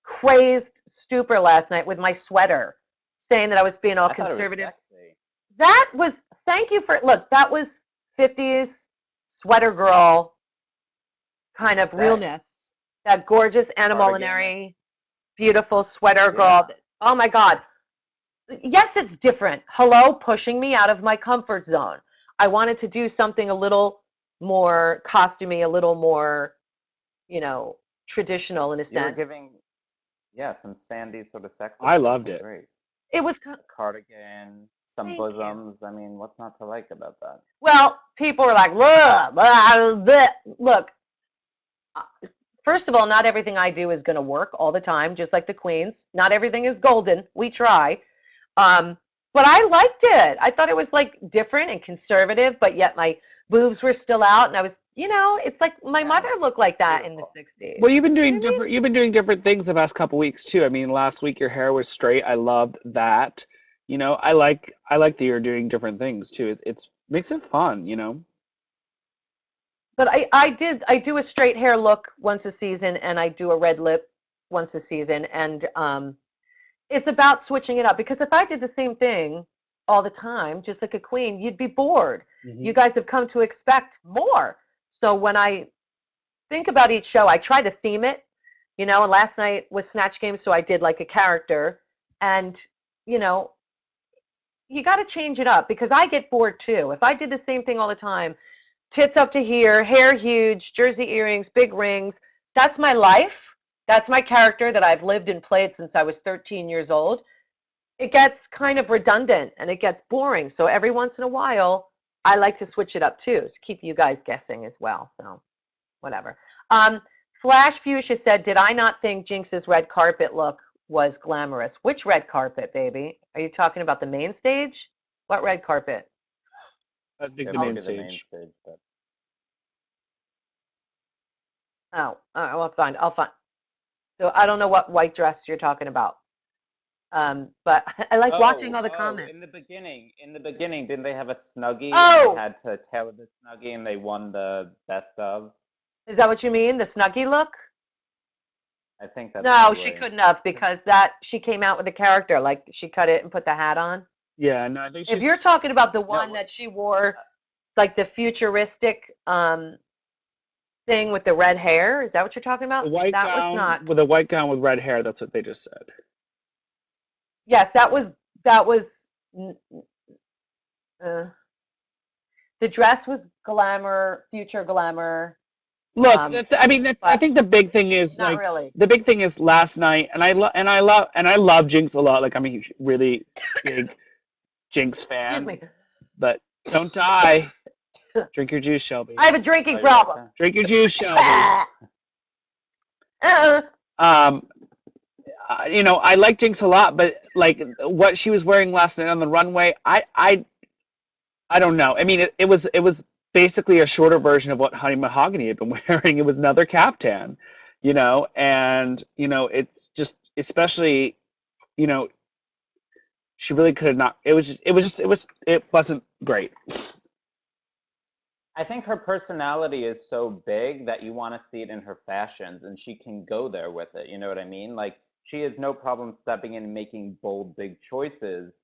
crazed stupor last night with my sweater, saying that I was being all I thought it was conservative. sexy. That was, thank you for, look, that was 50s sweater girl kind of Sex. realness. That gorgeous Cardigan. animalinary, beautiful sweater Yeah. girl. Oh my God. Yes, it's different. Hello, pushing me out of my comfort zone. I wanted to do something a little more costumey, a little more, you know, traditional in a You were sense. giving, yeah, some sandy sort of sex I appeal. loved it. Great. It was, Cardigan, some thank you. bosoms. I mean, what's not to like about that? Well, people were like, blah, blah, blah. Look, uh, first of all, not everything I do is going to work all the time, just like the queens. Not everything is golden. We try. Um, but I liked it. I thought it was like different and conservative, but yet my boobs were still out, and I was, you know, it's like my Yeah, mother looked like that in the beautiful. 60s. Well, you've been You know doing what I mean? different. You've been doing different things the past couple weeks too. I mean, last week your hair was straight. I loved that. You know, I like that you're doing different things too. It's makes it fun. You know. But I do a straight hair look once a season, and I do a red lip once a season, and it's about switching it up, because if I did the same thing all the time, just like a queen, you'd be bored. You Hmm. guys have come to expect more. So when I think about each show, I try to theme it, you know, and last night was Snatch Game, so I did like a character, and, you know, you got to change it up, because I get bored too. If I did the same thing all the time, tits up to here, hair huge, jersey earrings, big rings, that's my life. That's my character that I've lived and played since I was 13 years old. It gets kind of redundant and it gets boring. So every once in a while, I like to switch it up too, to keep you guys guessing as well. So whatever. Um, Flash Fuchsia said, did I not think Jinx's red carpet look was glamorous? Which red carpet, baby? Are you talking about the main stage? What red carpet? I think It the might main be the main stage. stage, but Oh, all right, well, fine. I'll find. So I don't know what white dress you're talking about. But I like watching all the Oh, comments. in the beginning, didn't they have a Snuggie and they Oh, had to tailor the Snuggie and they won the best of? is that what you mean? The Snuggie look? I think that's No, she probably. couldn't have because that she came out with a character, like she cut it and put the hat on. Yeah, no, I think If she's. you're talking about the No, one that she wore, like the futuristic thing with the red hair, is that what you're talking The about? white That was gown not. with a white gown with red hair. That's what they just said. Yes, that was n- uh, the dress was glamour, future glamour, Look, I mean, I but think the big thing is not like really. the big thing is last night, and I love Jinx a lot. Like I'm a really big Jinx Excuse fan, me. but don't die. Drink your juice, Shelby. I have a oh, drinking you're right problem. there. Drink your juice, Shelby. Um, you know, I like Jinx a lot, but like what she was wearing last night on the runway, I don't know. I mean, it was basically a shorter version of what Honey Mahogany had been wearing. It was another caftan, you know, and you know, it's just especially, you know, she really could have not. It wasn't great. I think her personality is so big that you want to see it in her fashions, and she can go there with it. You know what I mean? Like she has no problem stepping in and making bold, big choices,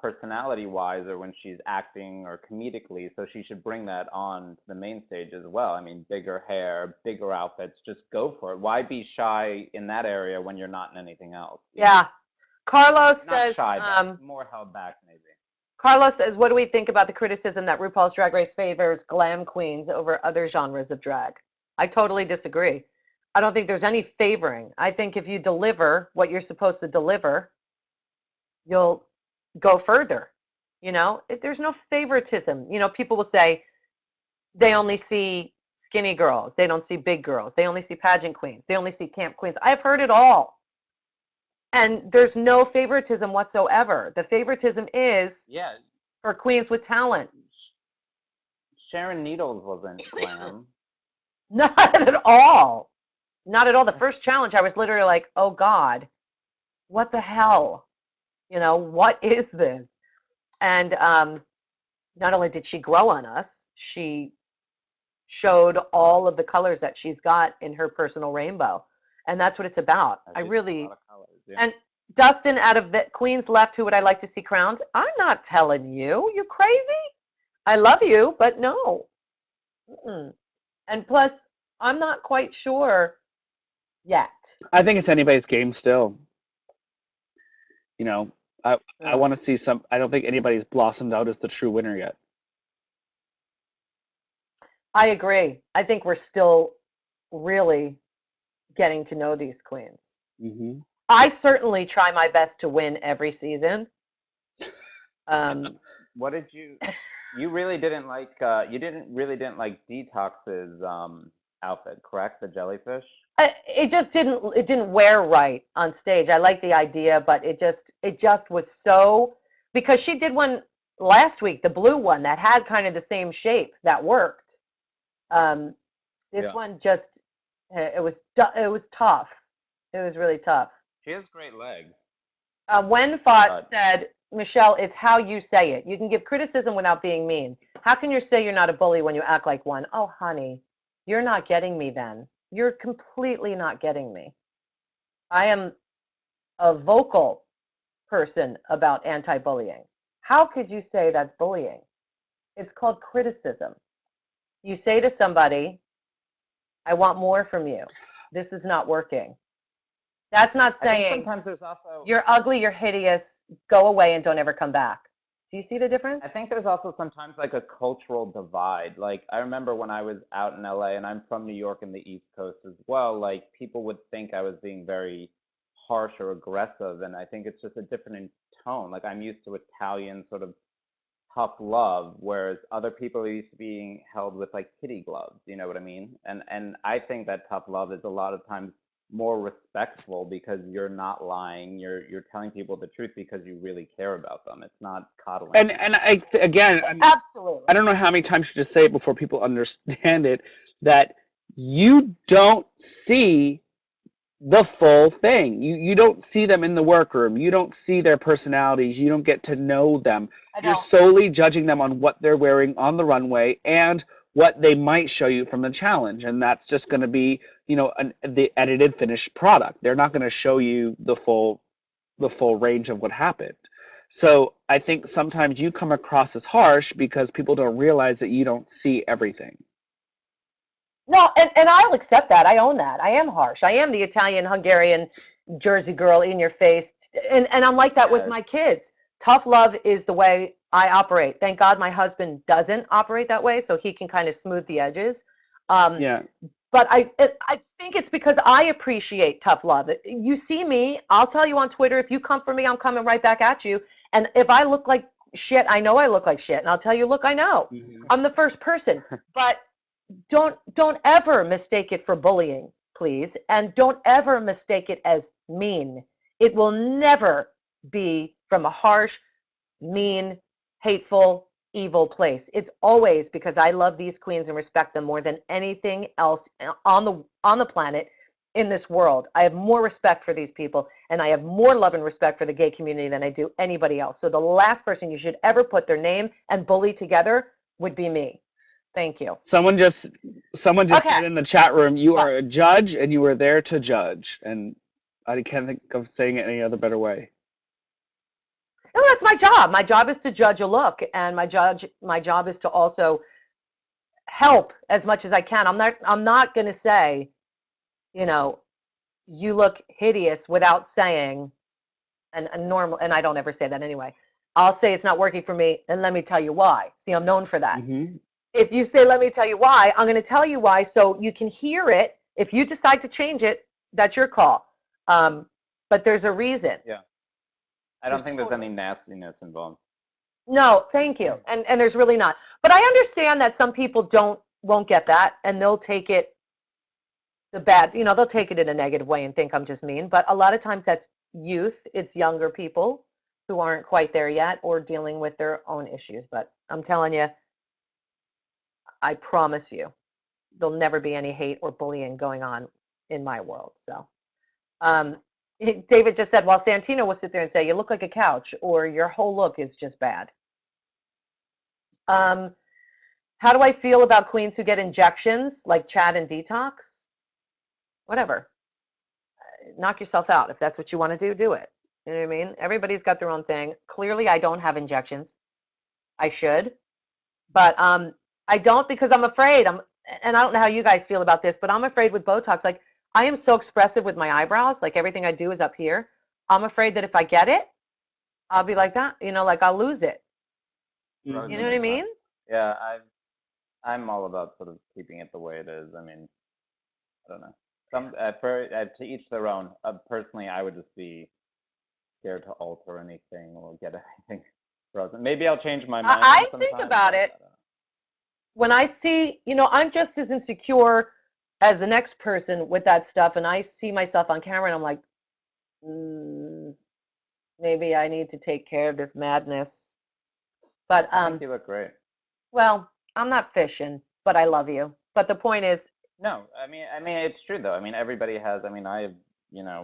personality-wise, or when she's acting or comedically. So she should bring that on to the main stage as well. I mean, bigger hair, bigger outfits. Just go for it. Why be shy in that area when you're not in anything else? You know? Yeah. Carlos Not says, shy, but more held back, maybe. Carlos says, what do we think about the criticism that RuPaul's Drag Race favors glam queens over other genres of drag? I totally disagree. I don't think there's any favoring. I think if you deliver what you're supposed to deliver, you'll go further. You know, there's no favoritism. You know, people will say they only see skinny girls, they don't see big girls, they only see pageant queens, they only see camp queens. I've heard it all. And there's no favoritism whatsoever. The favoritism is Yeah, for queens with talent. Sharon Needles wasn't glam. Not at all. Not at all. The first challenge, I was literally like, oh God, what the hell? You know, what is this? And not only did she grow on us, she showed all of the colors that she's got in her personal rainbow. And that's what it's about. I She's got a lot really, of colors. Yeah. and Dustin, out of the queens left, who would I like to see crowned? I'm not telling you. You crazy? I love you, but no. Mm-mm. And plus, I'm not quite sure yet. I think it's anybody's game still. You know, I want to see some. I don't think anybody's blossomed out as the true winner yet. I agree. I think we're still really getting to know these queens. Hmm. I certainly try my best to win every season. What did you? You really didn't like. You didn't like Detox's outfit, correct? The jellyfish. It just didn't wear right on stage. I like the idea, but it just was so, because she did one last week, the blue one that had kind of the same shape that worked. Um, this Yeah. one just it was tough. It was really tough. She has great legs. Wen Fought But said, Michelle, it's how you say it. You can give criticism without being mean. How can you say you're not a bully when you act like one? Oh, honey, you're not getting me then. You're completely not getting me. I am a vocal person about anti-bullying. How could you say that's bullying? It's called criticism. You say to somebody, I want more from you. This is not working. That's not I think saying sometimes there's also. you're ugly, you're hideous, go away and don't ever come back. Do you see the difference? I think there's also sometimes like a cultural divide. Like I remember when I was out in LA, and I'm from New York and the East Coast as well, like people would think I was being very harsh or aggressive, and I think it's just a different tone. Like I'm used to Italian sort of tough love, whereas other people are used to being held with like kitty gloves, you know what I mean? And I think that tough love is a lot of times more respectful because you're not lying, you're telling people the truth because you really care about them. It's not coddling And people. again, I mean, Absolutely. I don't know how many times you just say it before people understand it, that you don't see the full thing. You don't see them in the workroom. You don't see their personalities. You don't get to know them. I You're don't. solely judging them on what they're wearing on the runway and what they might show you from the challenge. And that's just going to be, the edited finished product. They're not going to show you the full range of what happened. So I think sometimes you come across as harsh because people don't realize that you don't see everything. No, and I'll accept that. I own that. I am harsh. I am the Italian, Hungarian, Jersey girl in your face. And I'm like that with Yeah, my kids. Tough love is the way I operate. Thank God my husband doesn't operate that way, so he can kind of smooth the edges. Um, Yeah. but I think it's because I appreciate tough love. You see me, I'll tell you on Twitter, if you come for me, I'm coming right back at you. And if I look like shit, I know I look like shit. And I'll tell you, look, I know. Mhm. I'm the first person. But don't ever mistake it for bullying, please, and don't ever mistake it as mean. It will never be from a harsh, mean, hateful, evil place. It's always because I love these queens and respect them more than anything else on the planet, in this world. I have more respect for these people, and I have more love and respect for the gay community than I do anybody else. So the last person you should ever put their name and bully together would be me. Thank you. Someone just Okay. said in the chat room, you What? are a judge and you are there to judge. And I can't think of saying it any other better way. No, that's my job. My job is to judge a look, and my job is to also help as much as I can. I'm not going to say, you know, you look hideous without saying, and normal, and I don't ever say that anyway. I'll say it's not working for me, and let me tell you why. See, I'm known for that. Hmm. If you say, let me tell you why, I'm going to tell you why so you can hear it. If you decide to change it, that's your call. But there's a reason. yeah. I There's don't think there's totally. any nastiness involved. No, thank you. And there's really not. But I understand that some people won't get that, and they'll take it they'll take it in a negative way and think I'm just mean. But a lot of times that's youth. It's younger people who aren't quite there yet or dealing with their own issues. But I'm telling you, I promise you, there'll never be any hate or bullying going on in my world. So, um, David just said, while Santino will sit there and say, you look like a couch, or your whole look is just bad. Um, how do I feel about queens who get injections like Chad and Detox? Whatever. Knock yourself out. If that's what you want to do, do it. You know what I mean? Everybody's got their own thing. Clearly, I don't have injections. I should, but I don't because I'm afraid. And I don't know how you guys feel about this, but I'm afraid with Botox. Like I am so expressive with my eyebrows. Like everything I do is up here. I'm afraid that if I get it, I'll be like that. Like I'll lose it. You know Frozen what I in mean? time. Yeah, I'm all about sort of keeping it the way it is. I mean, I don't know. To each their own. Personally, I would just be scared to alter anything or get anything frozen. Maybe I'll change my mind I think sometime, about but it I don't know. when I see. I'm just as insecure as the next person with that stuff, and I see myself on camera, and I'm like, mm, maybe I need to take care of this madness. But I think you look great. well, I'm not fishing, but I love you. But the point is, No, I mean, it's true though. I mean, everybody has. I mean, I have,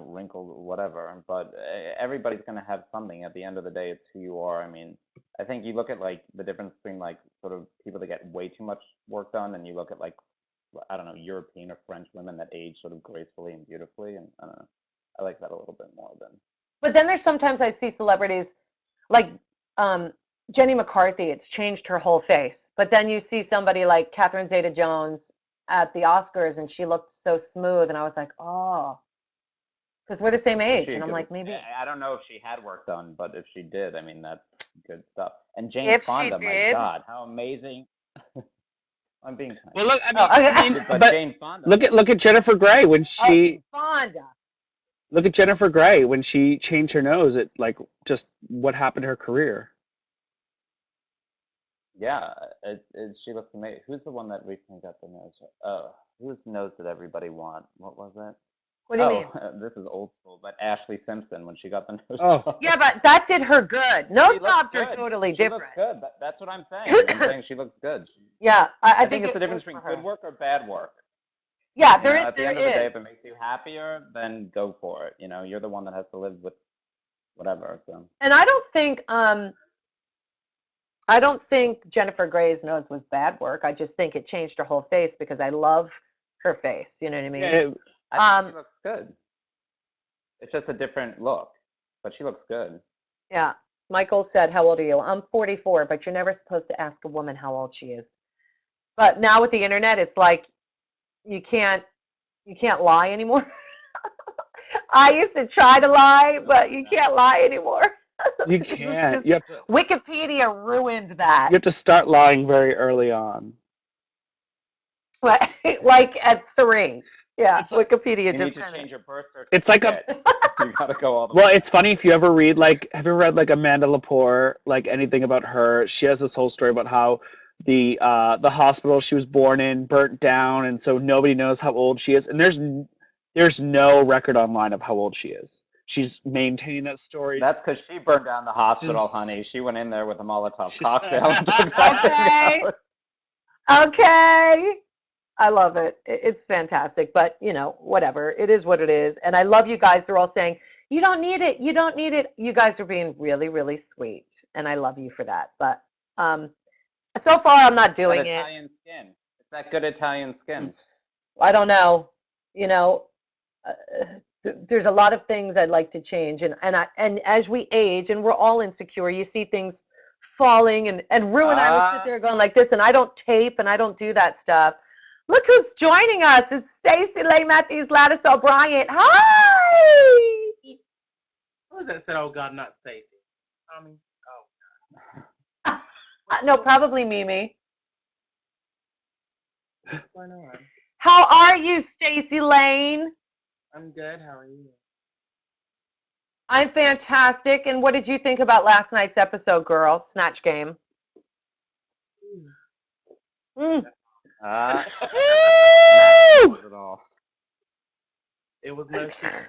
wrinkled whatever, but everybody's gonna have something. At the end of the day, it's who you are. I mean, I think you look at like the difference between like sort of people that get way too much work done, and you look at like I don't know, European or French women that age sort of gracefully and beautifully, and I don't know. I like that a little bit more than. but then there's sometimes I see celebrities like um, Jenny McCarthy. It's changed her whole face. But then you see somebody like Catherine Zeta-Jones at the Oscars, and she looked so smooth, and I was like, oh, because we're the same Was she age, a and I'm good? like, maybe I don't know if she had work done, but if she did, I mean, that's good stuff. And Jane if she Fonda, my did. God, how amazing! I'm being kind. Well, look, Oh, I okay. mean, But but Jane Fonda, look at Jennifer Grey when Oh, she Fonda. look at Jennifer Grey when she changed her nose. It like just what happened to her career. yeah, she looks amazing. Who's the one that recently got the nose? Whose nose did everybody want? What was it? What do you Oh, mean? this is old school, but Ashley Simpson when she got the nose Oh, job. Yeah, but that did her good. Nose She looks jobs are good. totally She looks different. good. That's what I'm saying. I'm saying she looks good. Yeah, I I think think it's the it difference worked for between good her. work or bad work. Yeah, You know, there at the there end of the day, is. if it makes you happier, then go for it. You know, you're the one that has to live with whatever. So And I don't think Jennifer Grey's nose was bad work. I just think it changed her whole face because I love her face. You know what I mean? Yeah, I think she Um, looks good. It's just a different look, but she looks good. yeah. Michael said, "How old are you?" I'm 44, but you're never supposed to ask a woman how old she is. But now with the internet, it's like you can't you can't lie anymore. I used to try to lie, but you can't lie anymore. you It's can't. just Wikipedia ruined that. You have to start lying very early on. Like at 3. Yeah, It's Wikipedia You need just to kind change your birth it's like a certificate. You gotta go all the well, way it's back. funny if you ever read like have you ever read like Amanda Lepore, like anything about her? She has this whole story about how the hospital she was born in burnt down, and so nobody knows how old she is. And there's no record online of how old she is. She's maintained that story. That's because she burned down the hospital, She's honey. She went in there with a Molotov she's cocktail and took that thing Okay. out. Okay. I love it. It's fantastic, but whatever. It is what it is. And I love you guys. They're all saying, "You don't need it. You don't need it." You guys are being really, really sweet, and I love you for that. But so far, I'm not That doing it. Italian skin. It's that good Italian skin. I don't know. You know, uh, there's a lot of things I'd like to change, and as we age, and we're all insecure, you see things falling, and Rue and I will sit Ah, there going like this, and I don't tape, and I don't do that stuff. Look who's joining us! It's Stacy Layne Matthews, Latrice O'Brien. Hi! Who was that said, "Oh God, not Stacy"? Tommy. No, probably Mimi. What's going on? How are you, Stacy Layne? I'm good. How are you? I'm fantastic. And what did you think about last night's episode, girl? Snatch Game. Mm. ah, Woo! not at all. It was no secret.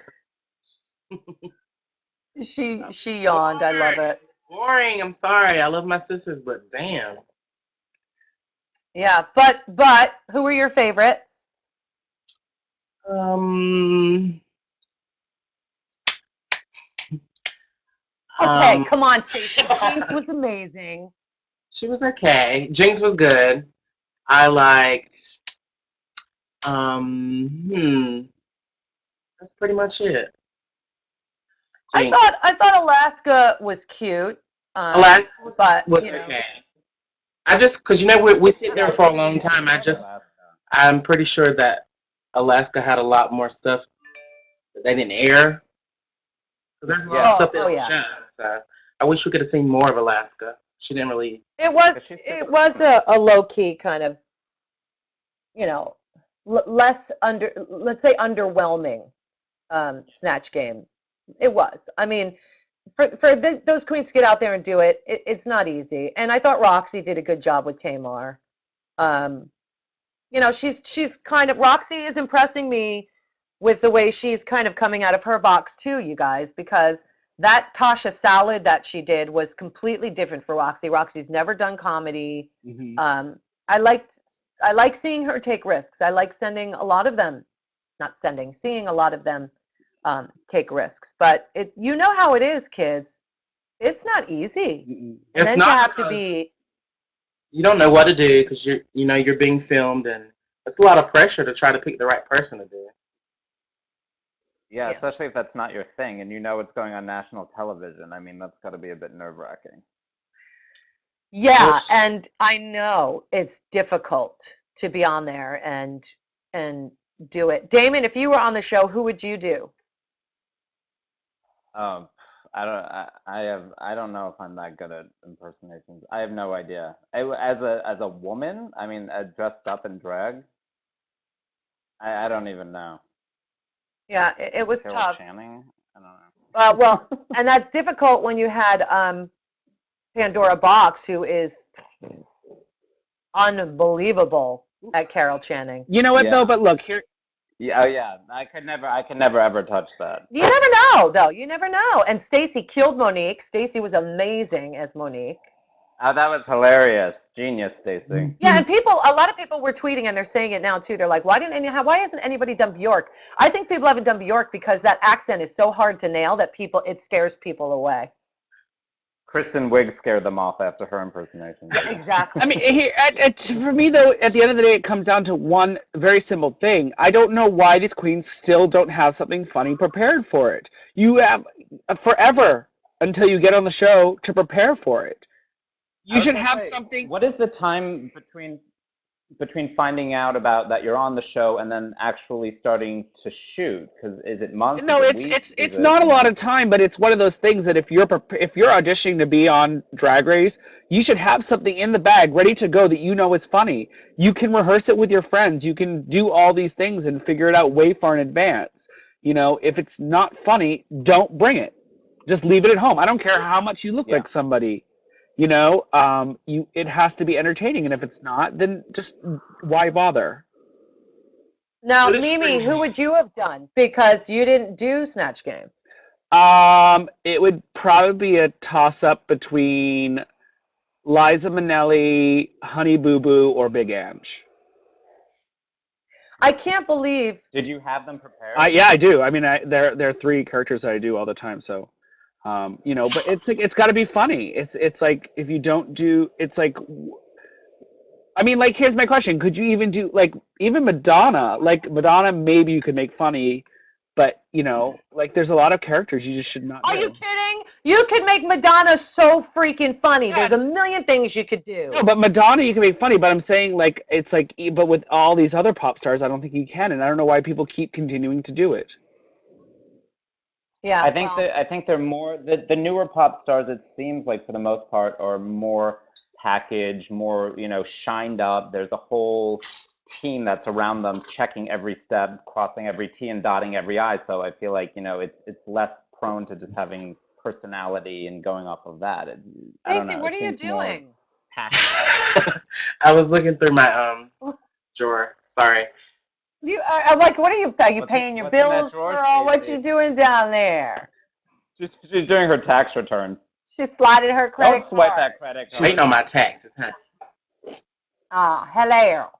She yawned. I love it. Boring. I'm sorry. I love my sisters, but damn. Yeah, but who are your favorites? Um. Okay, Um. come on, Stacey. Jinx was amazing. She was okay. Jinx was good. I liked. That's pretty much it. Jinx. I thought Alaska was cute. Alaska was But okay. I just because we sit there for a long time. Alaska. I'm pretty sure that Alaska had a lot more stuff that they didn't air. Because there's a lot of Yeah, stuff they oh don't yeah. show. So I wish we could have seen more of Alaska. She didn't really. because she's It super was famous. a low key kind of, you know, less let's say underwhelming Snatch Game. It was. I mean, those queens to get out there and do it, it's not easy. And I thought Roxy did a good job with Tamar. Um, she's kind of Roxy is impressing me with the way she's kind of coming out of her box too, you guys, because that Tasha salad that she did was completely different for Roxy. Roxy's never done comedy. Mhm. I liked I like seeing her take risks. I like sending a lot of them, not sending, seeing a lot of them take risks. But you know how it is, kids. It's not easy. Mm-mm. And It's then to not have to because be, you don't know what to do because you're being filmed and it's a lot of pressure to try to pick the right person to do it. Yeah, yeah, especially if that's not your thing and you know it's going on national television. I mean, that's got to be a bit nerve-wracking. yeah, Which and I know it's difficult to be on there and do it. Damon, if you were on the show, who would you do? Um, I don't know if I'm that good at impersonations. I have no idea. As a woman, I mean, dressed up in drag, I don't even know. Yeah, it Maybe was Carol tough. Channing? I don't know. Well, and that's difficult when you had Pandora Box, who is unbelievable at Carol Channing. You know what though? Yeah. But look here. Yeah, oh yeah. I could never ever touch that. You never know, though. You never know. And Stacy killed Monique. Stacy was amazing as Monique. Oh, that was hilarious. Genius, Stacy. Yeah, and a lot of people were tweeting, and they're saying it now too. They're like, why hasn't anybody done Bjork? I think people haven't done Bjork because that accent is so hard to nail that it scares people away. Kristen Wiig scared them off after her impersonation. Yeah, exactly. I mean, for me though, at the end of the day, it comes down to one very simple thing. I don't know why these queens still don't have something funny prepared for it. You have forever until you get on the show to prepare for it. I You was should gonna have say, something. What is the time between finding out about that you're on the show and then actually starting to shoot? Because is it months? No, Is it it's weeks? it's it's Is it, not a lot of time, but it's one of those things that if you're auditioning to be on Drag Race, you should have something in the bag ready to go that you know is funny. You can rehearse it with your friends. You can do all these things and figure it out way far in advance. You know, if it's not funny, don't bring it. Just leave it at home. I don't care how much you look Yeah. like somebody. You know, it has to be entertaining, and if it's not, then just why bother? Now, But it's Mimi, free. who would you have done? Because you didn't do Snatch Game. It would probably be a toss-up between Liza Minnelli, Honey Boo Boo, or Big Ange. I can't believe. Did you have them prepared? Yeah, I do. I mean, there are three characters that I do all the time, so you know. But it's like it's got to be funny. It's like if you don't do, it's like. I mean, like, here's my question: could you even do like even Madonna? Like Madonna, maybe you could make funny, but you know, like there's a lot of characters you just should not Are you do. kidding? You could make Madonna so freaking funny. Yeah, There's a million things you could do. no, but Madonna you can make funny, but I'm saying like it's like but with all these other pop stars, I don't think you can, and I don't know why people keep continuing to do it. Yeah, well, I think they're more the newer pop stars. It seems like for the most part are more packaged, more shined up. There's a whole team that's around them, checking every step, crossing every T and dotting every I. So I feel like it's less prone to just having personality and going off of that. I don't Stacey, know. what It are you seems more doing? packaged. I was looking through my drawer. Sorry. I'm like, what are you What's paying your what's in that bills, drawer, girl? What Stacey? you doing down there? She's doing her tax returns. She slided her Don't credit swipe card. that credit card. Waiting on my taxes, huh? Ah, hello. All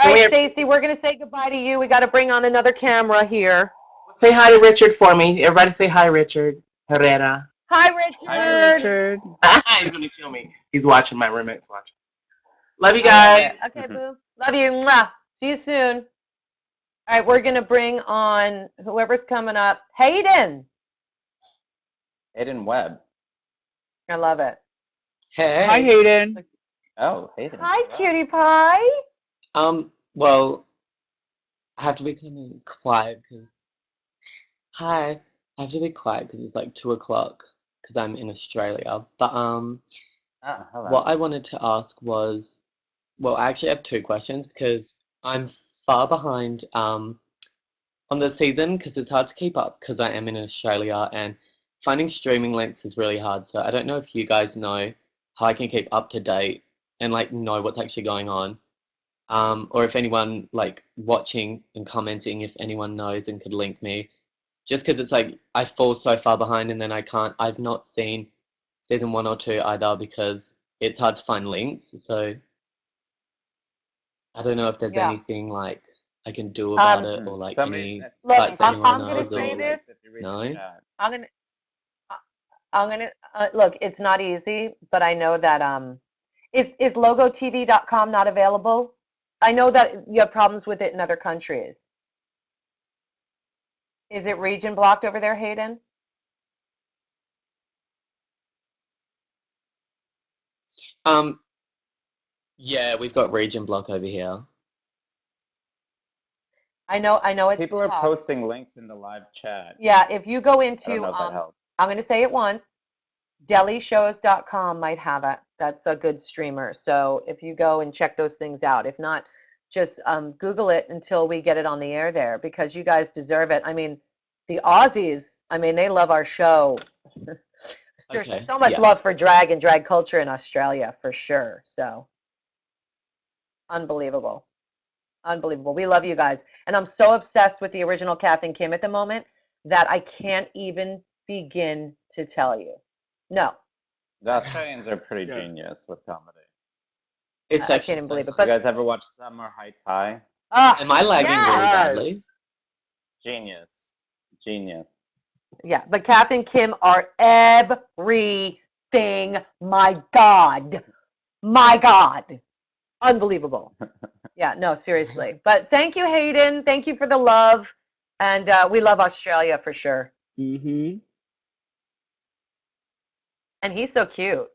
Come right, here. Stacey, we're gonna say goodbye to you. We got to bring on another camera here. Say hi to Richard for me. Everybody say hi, Richard Herrera. Hi, Richard. Hi, Richard. He's gonna kill me. He's watching. My roommate's watching. Love you I love guys. it. Okay, boo. Love you. Mwah. See you soon. All right, we're gonna bring on whoever's coming up. Hayden. Hayden Webb. I love it. Hi, Hey. Hayden. Oh, Hayden. Hi, Wow. cutie pie. Well, I have to be kind of quiet because, hi, I have to be quiet because it's like 2 o'clock because I'm in Australia. But, Ah, hello. what I wanted to ask was, well, I actually have two questions because I'm far behind, on the season because it's hard to keep up because I am in Australia and finding streaming links is really hard. So I don't know if you guys know how I can keep up to date and like know what's actually going on. Or if anyone like watching and commenting, if anyone knows and could link me, just because it's like I fall so far behind and then I've not seen season 1 or 2 either because it's hard to find links. So I don't know if there's Yeah. anything like I can do about it or like any sites that I'm anyone gonna knows say or this. no. I'm gonna. I'm gonna look. It's not easy, but I know that is logotv.com not available? I know that you have problems with it in other countries. Is it region blocked over there, Hayden? Yeah, we've got region block over here. I know it's People are tough. posting links in the live chat. Yeah, if you go I don't into know if that helps. I'm going to say it once. Delyshows.com might have it. That's a good streamer. So if you go and check those things out, if not, just Google it until we get it on the air there because you guys deserve it. I mean, the Aussies, I mean, they love our show. There's Okay, so much yeah. love for drag and drag culture in Australia for sure. So unbelievable. Unbelievable. We love you guys. And I'm so obsessed with the original Kath and Kim at the moment that I can't even begin to tell you. No, The Australians are pretty Yeah. genius with comedy. It's I can't actually even so believe it. funny. You But guys ever watch Summer Heights High? Am I lagging really yes, badly? Genius. Genius. yeah. But Kath and Kim are everything. My God, unbelievable. Yeah, no, seriously. But thank you, Hayden. Thank you for the love, and we love Australia for sure. Mm-hmm. And he's so cute.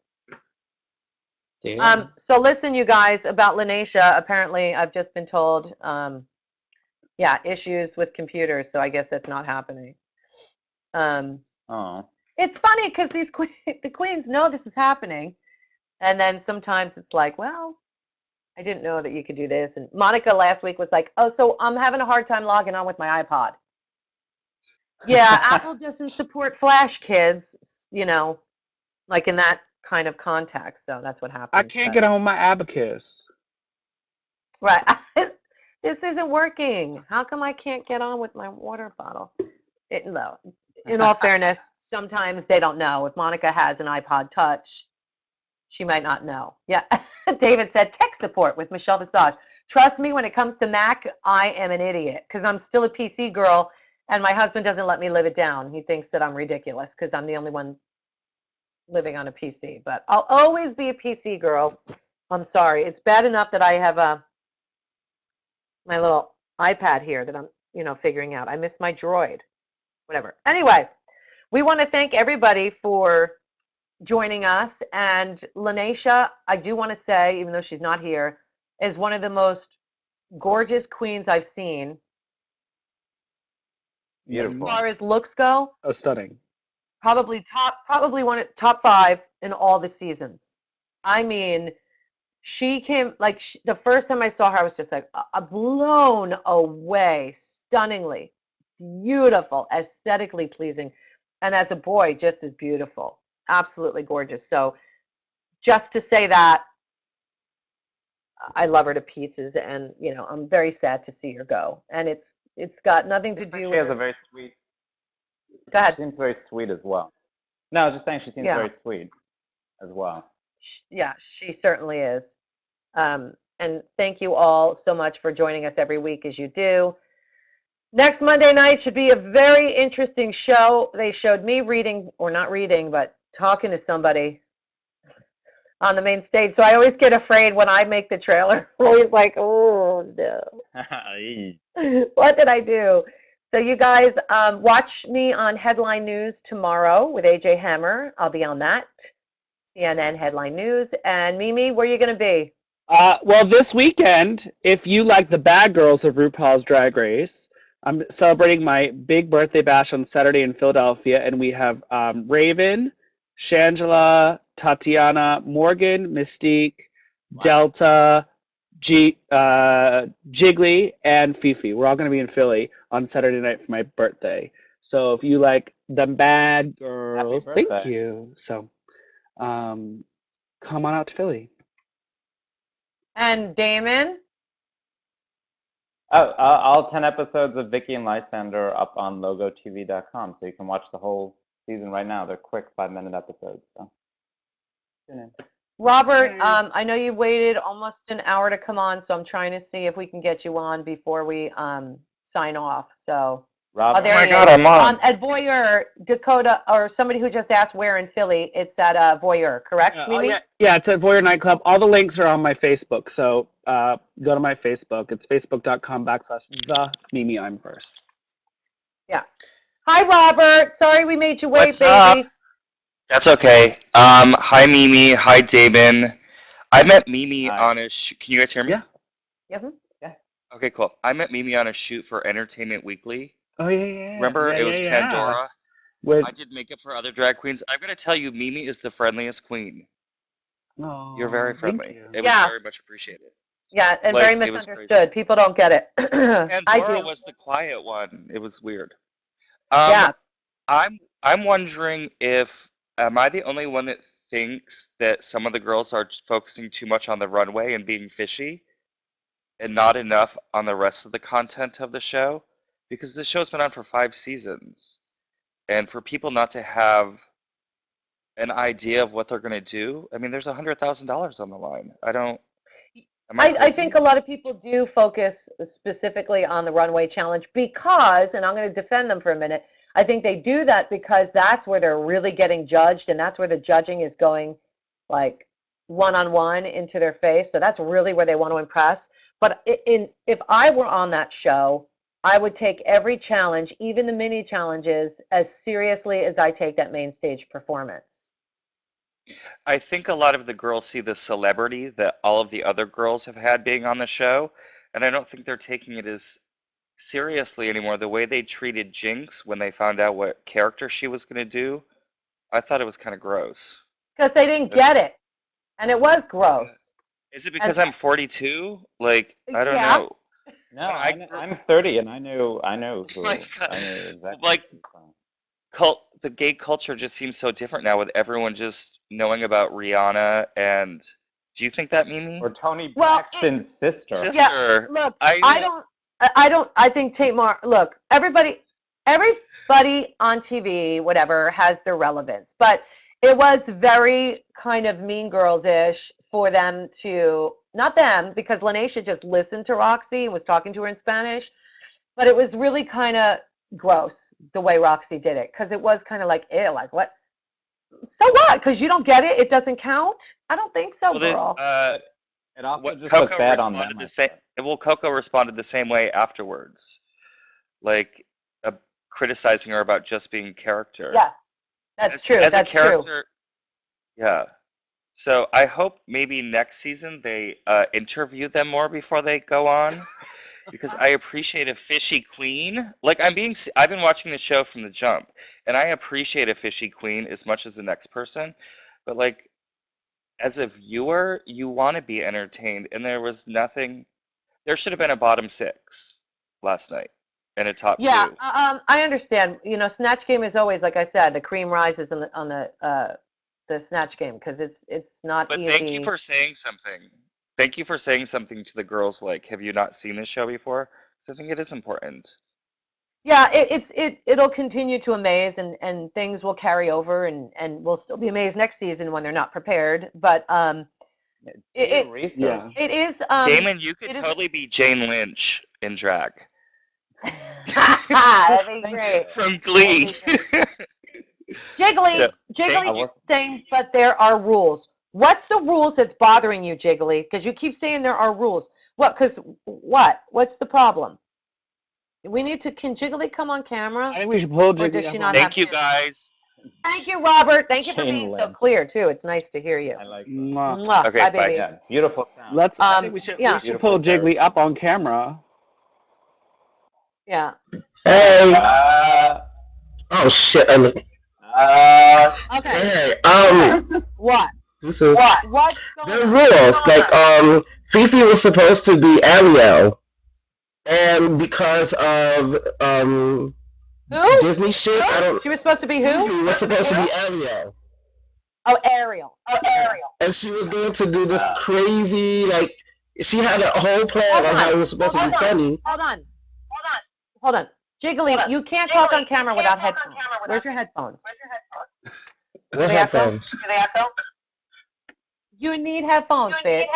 Yeah. So listen, you guys, about Lineysha. Apparently, I've just been told, yeah, issues with computers. So I guess that's not happening. Oh. It's funny because the queens know this is happening, and then sometimes it's like, well, I didn't know that you could do this. And Monica last week was like, oh, so I'm having a hard time logging on with my iPod. Yeah, Apple doesn't support Flash, kids. You know, like in that kind of context. So that's what I happens. can't But get on my abacus. right, this isn't working. How come I can't get on with my water bottle? No. In all fairness, sometimes they don't know. If Monica has an iPod Touch, she might not know. Yeah. David said tech support with Michelle Visage. Trust me, when it comes to Mac, I am an idiot because I'm still a PC girl and my husband doesn't let me live it down. He thinks that I'm ridiculous because I'm the only one living on a PC. But I'll always be a PC girl. I'm sorry. It's bad enough that I have my little iPad here that I'm, figuring out. I miss my droid. Whatever. Anyway, we want to thank everybody for joining us. And Lineysha, I do want to say, even though she's not here, is one of the most gorgeous queens I've seen. As Beautiful. far as looks go, Oh, stunning. probably top 5 in all the seasons. I mean, she came like the first time I saw her, I was just like blown away, stunningly beautiful, aesthetically pleasing, and as a boy, just as beautiful, absolutely gorgeous. So just to say that, I love her to pieces, and I'm very sad to see her go. And it's got nothing to Seems like do she has with. a very sweet. Go ahead. She seems very sweet as well. No, I was just saying she seems Yeah, very sweet as well. yeah, she certainly is. And thank you all so much for joining us every week as you do. Next Monday night should be a very interesting show. They showed me reading, or not reading, but talking to somebody on the main stage. So I always get afraid when I make the trailer. I'm always like, oh no, what did I do? So you guys watch me on Headline News tomorrow with AJ Hammer. I'll be on that. CNN Headline News. And Mimi, where are you going to be? Well, this weekend, if you like the bad girls of RuPaul's Drag Race, I'm celebrating my big birthday bash on Saturday in Philadelphia, and we have Raven, Shangela, Tatiana, Morgan, Mystique, Delta, Jiggly, and Fifi. We're all going to be in Philly on Saturday night for my birthday. So if you like the bad Happy girls, birthday. thank you. So come on out to Philly. And Damon? Oh, all 10 episodes of Vicky and Lysander are up on logotv.com, so you can watch the whole season right now. They're quick 5-minute episodes. So. Tune in. Robert, I know you waited almost an hour to come on, so I'm trying to see if we can get you on before we sign off. So, Robert. there Oh my he God, is. I'm on. At Voyeur, Dakota, or somebody who just asked where in Philly, it's at Voyeur, correct, Mimi? Yeah, it's at Voyeur Nightclub. All the links are on my Facebook, so go to my Facebook. It's facebook.com/the Mimi I'm First. Yeah. Hi, Robert. Sorry we made you wait, What's up? baby. That's okay. Hi Mimi. Hi Damon. I met Mimi Hi. on a shoot. Can you guys hear me? Yeah. Mhm. Okay, cool. I met Mimi on a shoot for Entertainment Weekly. Oh yeah. Remember, it was Pandora. With I did makeup for other drag queens. I'm gonna tell you, Mimi is the friendliest queen. You're very thank friendly. you. It was Yeah. very much appreciated. Yeah, and Like, very it was crazy. misunderstood. People don't get it. I Pandora do. was the quiet one. It was weird. Yeah. I'm wondering if am I the only one that thinks that some of the girls are focusing too much on the runway and being fishy and not enough on the rest of the content of the show? Because the show's been on for 5 seasons. And for people not to have an idea of what they're gonna do? I mean, there's $100,000 on the line. I don't. Am I crazy? think a lot of people do focus specifically on the runway challenge because, and I'm going to defend them for a minute, I think they do that because that's where they're really getting judged, and that's where the judging is going like one-on-one into their face. So that's really where they want to impress. But if I were on that show, I would take every challenge, even the mini challenges, as seriously as I take that main stage performance. I think a lot of the girls see the celebrity that all of the other girls have had being on the show, and I don't think they're taking it as seriously anymore. The way they treated Jinx when they found out what character she was going to do, I thought it was kind of gross. Because they didn't get it, and it was gross. Is it because I'm 42? Like, I don't Yeah. know. No, When I'm 30, and I knew who. Like, I knew exactly. like, the gay culture just seems so different now, with everyone just knowing about Rihanna. And do you think that, Mimi? Or Tony Well, Braxton's sister. Sister. Look, I I think Tamar, look, everybody on TV, whatever, has their relevance. But it was very kind of Mean Girls-ish for them to, not them, because Lineysha just listened to Roxy and was talking to her in Spanish. But it was really kind of gross the way Roxy did it, because it was kind of like, ew, like what? So what? Because you don't get it, it doesn't count? I don't think so, girl. It also what just Coco looked bad on them. responded the same. Well, Coco responded the same way afterwards, like criticizing her about just being character. Yes, that's true. As That's a character, true. yeah. So I hope maybe next season they interview them more before they go on, because I appreciate a fishy queen. Like I've been watching the show from the jump, and I appreciate a fishy queen as much as the next person, but like as a viewer, you want to be entertained, and there was nothing. There should have been a bottom 6 last night and a top 2. I understand. You know, Snatch Game is always, like I said, the cream rises on the Snatch Game because it's not But easy. thank you for saying something. Thank you for saying something to the girls. Like, have you not seen this show before? Because I think it is important. Yeah, it'll continue to amaze, and things will carry over, and we'll still be amazed next season when they're not prepared. But research. it is. Damon, you could totally be Jane Lynch in drag. That'd be great. From Glee. Jiggly, So, Jiggly, saying, but there are rules. What's the rules that's bothering you, Jiggly? Because you keep saying there are rules. What? Because what? What's the problem? We need to. Can Jiggly come on camera? I think we should pull Or Jiggly does up she on not Thank have you, camera? guys. Thank you, Robert. Thank you for Jane being so Lynch. clear too. It's nice to hear you. I like that. Mwah. Mwah. Okay, Bye, bye. baby. Yeah, beautiful sound. I think we should pull Jiggly up on camera. Yeah. Hey. Oh shit. Okay. Hey. What? This is What's the going on? rules. Like Fifi was supposed to be Ariel, and because of Who? Disney shit, I don't. She was supposed to be who? Fifi was supposed to be Ariel. Oh, Ariel. And she was going to do this crazy, like, she had a whole plan on how it was supposed to be funny. Hold on. Jiggly, you can't talk on camera without headphones. Where's your headphones? What headphones? You need headphones, bitch.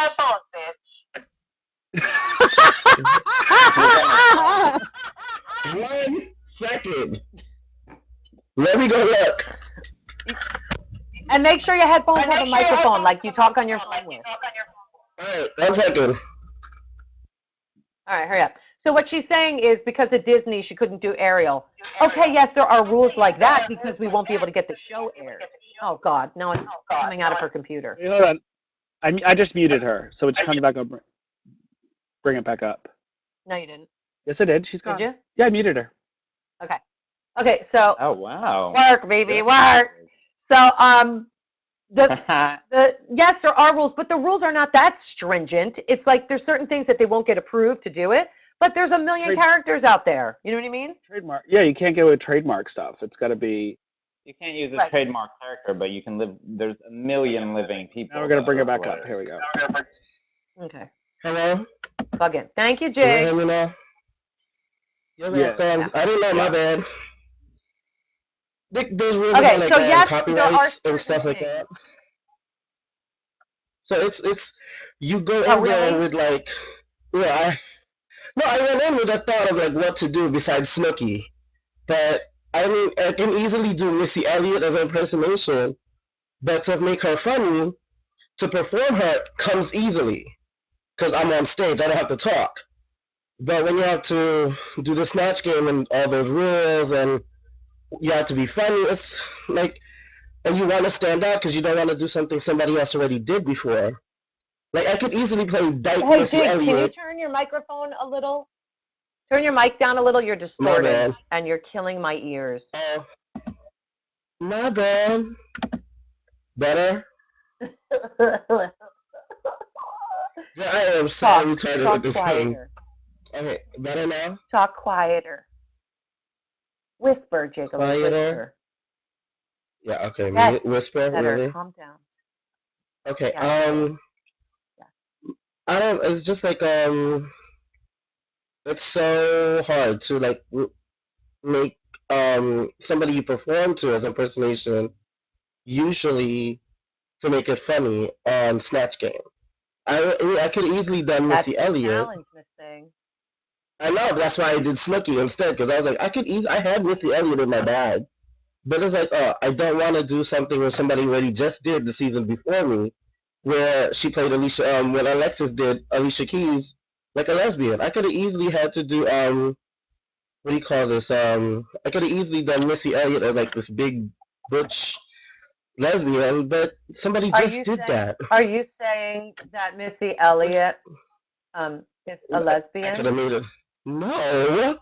1 second. Let me go look. And make sure your headphones have a microphone like you talk on your phone with. Alright, 1 second. All right, hurry up. So what she's saying is because of Disney, she couldn't do Ariel. Okay, yes, there are rules like that because we won't be able to get the show aired. Oh, God. Now it's coming out of her computer. Hey, hold on. I just muted her, so it's coming back up. Bring it back up. No, you didn't. Yes, I did. She's gone. Did you? Yeah, I muted her. Okay. Okay, so Oh wow. work, baby, work. So yes, there are rules, but the rules are not that stringent. It's like there's certain things that they won't get approved to do it, but there's a million characters out there. You know what I mean? Trademark. Yeah, you can't get with trademark stuff. It's got to be. You can't use a trademark character, but you can live. There's a million living people. Now we're gonna bring it back up. Here we go. Okay. Hello? Plug in. Thank you, Can you hear Jig. me now? You're Yes. welcome. I didn't know, my bad. There's rules Okay, about like so yes, there are copyrights and certain stuff like things. that. So it's you go Oh, in there really? with like, yeah, I went in with a thought of like what to do besides Snooki, but I mean I can easily do Missy Elliott as an impersonation, but to make her funny, to perform her comes easily because I'm on stage, I don't have to talk. But when you have to do the Snatch Game and all those rules and you have to be funny, it's like, and you want to stand out because you don't want to do something somebody else already did before. Like I could easily play Dyke Hey, Missy Jigs, can you Elliott. turn your microphone a little? Turn your mic down a little. You're My distorted, bad. and you're killing my ears. Oh, my bad. Better? Yeah, I am so retarded with this thing. quieter. Okay, better now? Talk quieter. Whisper, Jiggly, Quieter? whisper. Yeah, okay. Yes, Whisper, better. really? Calm down. Okay, Yes. Yeah. I don't, it's just like, it's so hard to like make, somebody you perform to as impersonation, usually to make it funny on Snatch Game. I could easily done That's Missy the Elliott. challenge, Miss Thing. I know, that's why I did Snooki instead, because I was like, I had Missy Elliott in my bag. But it's like, oh, I don't want to do something where somebody already just did the season before me, where she played Alicia, when Alexis did Alicia Keys, like a lesbian. I could have easily had to do, what do you call this, I could have easily done Missy Elliott as like this big butch lesbian, but somebody just did that. Are you saying that Missy Elliott is a I could have lesbian? made it. No,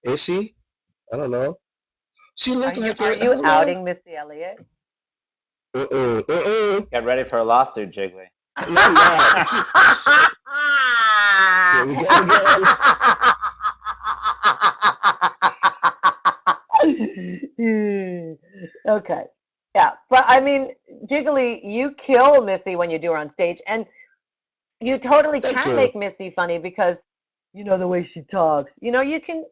is she? I don't know. She looked like Are it. I you don't know. outing Missy Elliott? Get ready for a lawsuit, Jiggly. No, I'm not. Here we go again. Okay. Yeah, but I mean, Jiggly, you kill Missy when you do her on stage, and you totally Thank can you. make Missy funny because you know the way she talks. You know, you can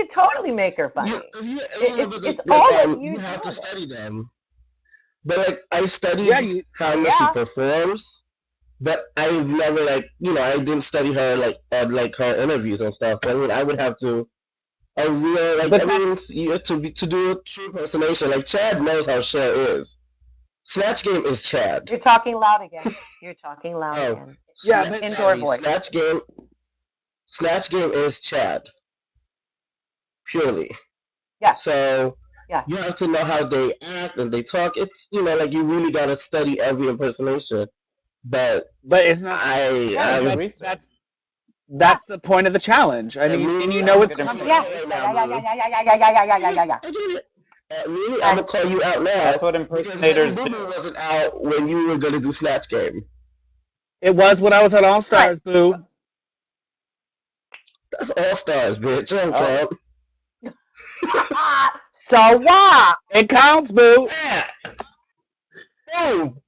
totally make her funny. It's all that you You have do to with it. study them. But like I studied Yeah, how Missy performs, but I've never like I didn't study her like at like her interviews and stuff. I mean, I would have to a real like but I mean that's to do a true impersonation. Like Chad knows how Cher is. Snatch Game is Chad. You're talking loud again. You're talking loud Oh, again. yeah, but Indoor voice. Snatch Game is Chad. Purely. Yeah. So Yeah. you have to know how they act and they talk. It's like you really gotta study every impersonation. But it's not. That's the point of the challenge. I mean, and you know it's coming. Yeah. I get it. Mimi, I'm gonna call you out now. That's what impersonators because do. wasn't out when you were gonna do Snatch Game. It was when I was at All Stars, boo. That's All Stars, bitch. I don't count. So what? It counts, boo. Yeah. Boom.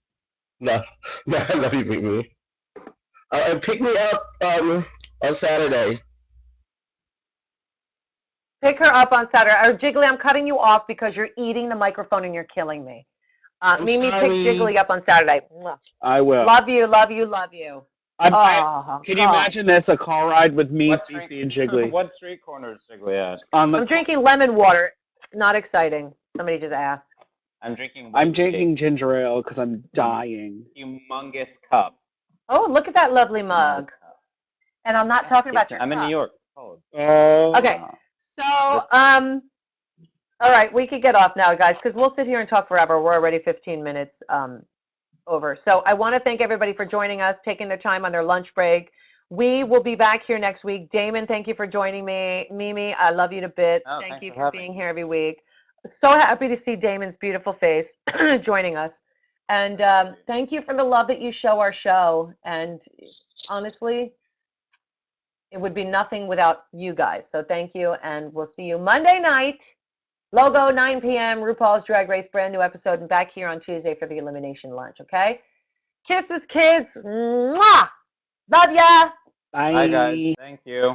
No, you beat me. Pick me up on Saturday. Pick her up on Saturday. Or Jiggly, I'm cutting you off because you're eating the microphone and you're killing me. Mimi, pick Jiggly up on Saturday. I will. Love you, love you, love you. Can you imagine this? A car ride with me, Cece, and Jiggly. What street corner is Jiggly at? I'm drinking lemon water. Not exciting. Somebody just asked. I'm drinking ginger ale because I'm dying. Humongous cup. Oh, look at that lovely mug. And I'm not talking about your I'm cup. in New York. It's cold. Oh. Okay. So, all right, we could get off now, guys, because we'll sit here and talk forever. We're already 15 minutes over. So I want to thank everybody for joining us, taking their time on their lunch break. We will be back here next week. Damon, thank you for joining me. Mimi, I love you to bits. Thank you for being here every week. So happy to see Damon's beautiful face joining us. And thank you for the love that you show our show. And honestly, it would be nothing without you guys. So thank you. And we'll see you Monday night. Logo, 9 p.m. RuPaul's Drag Race, brand new episode. And back here on Tuesday for the Elimination lunch, okay? Kisses, kids. Mwah! Love ya. Bye, guys. Thank you.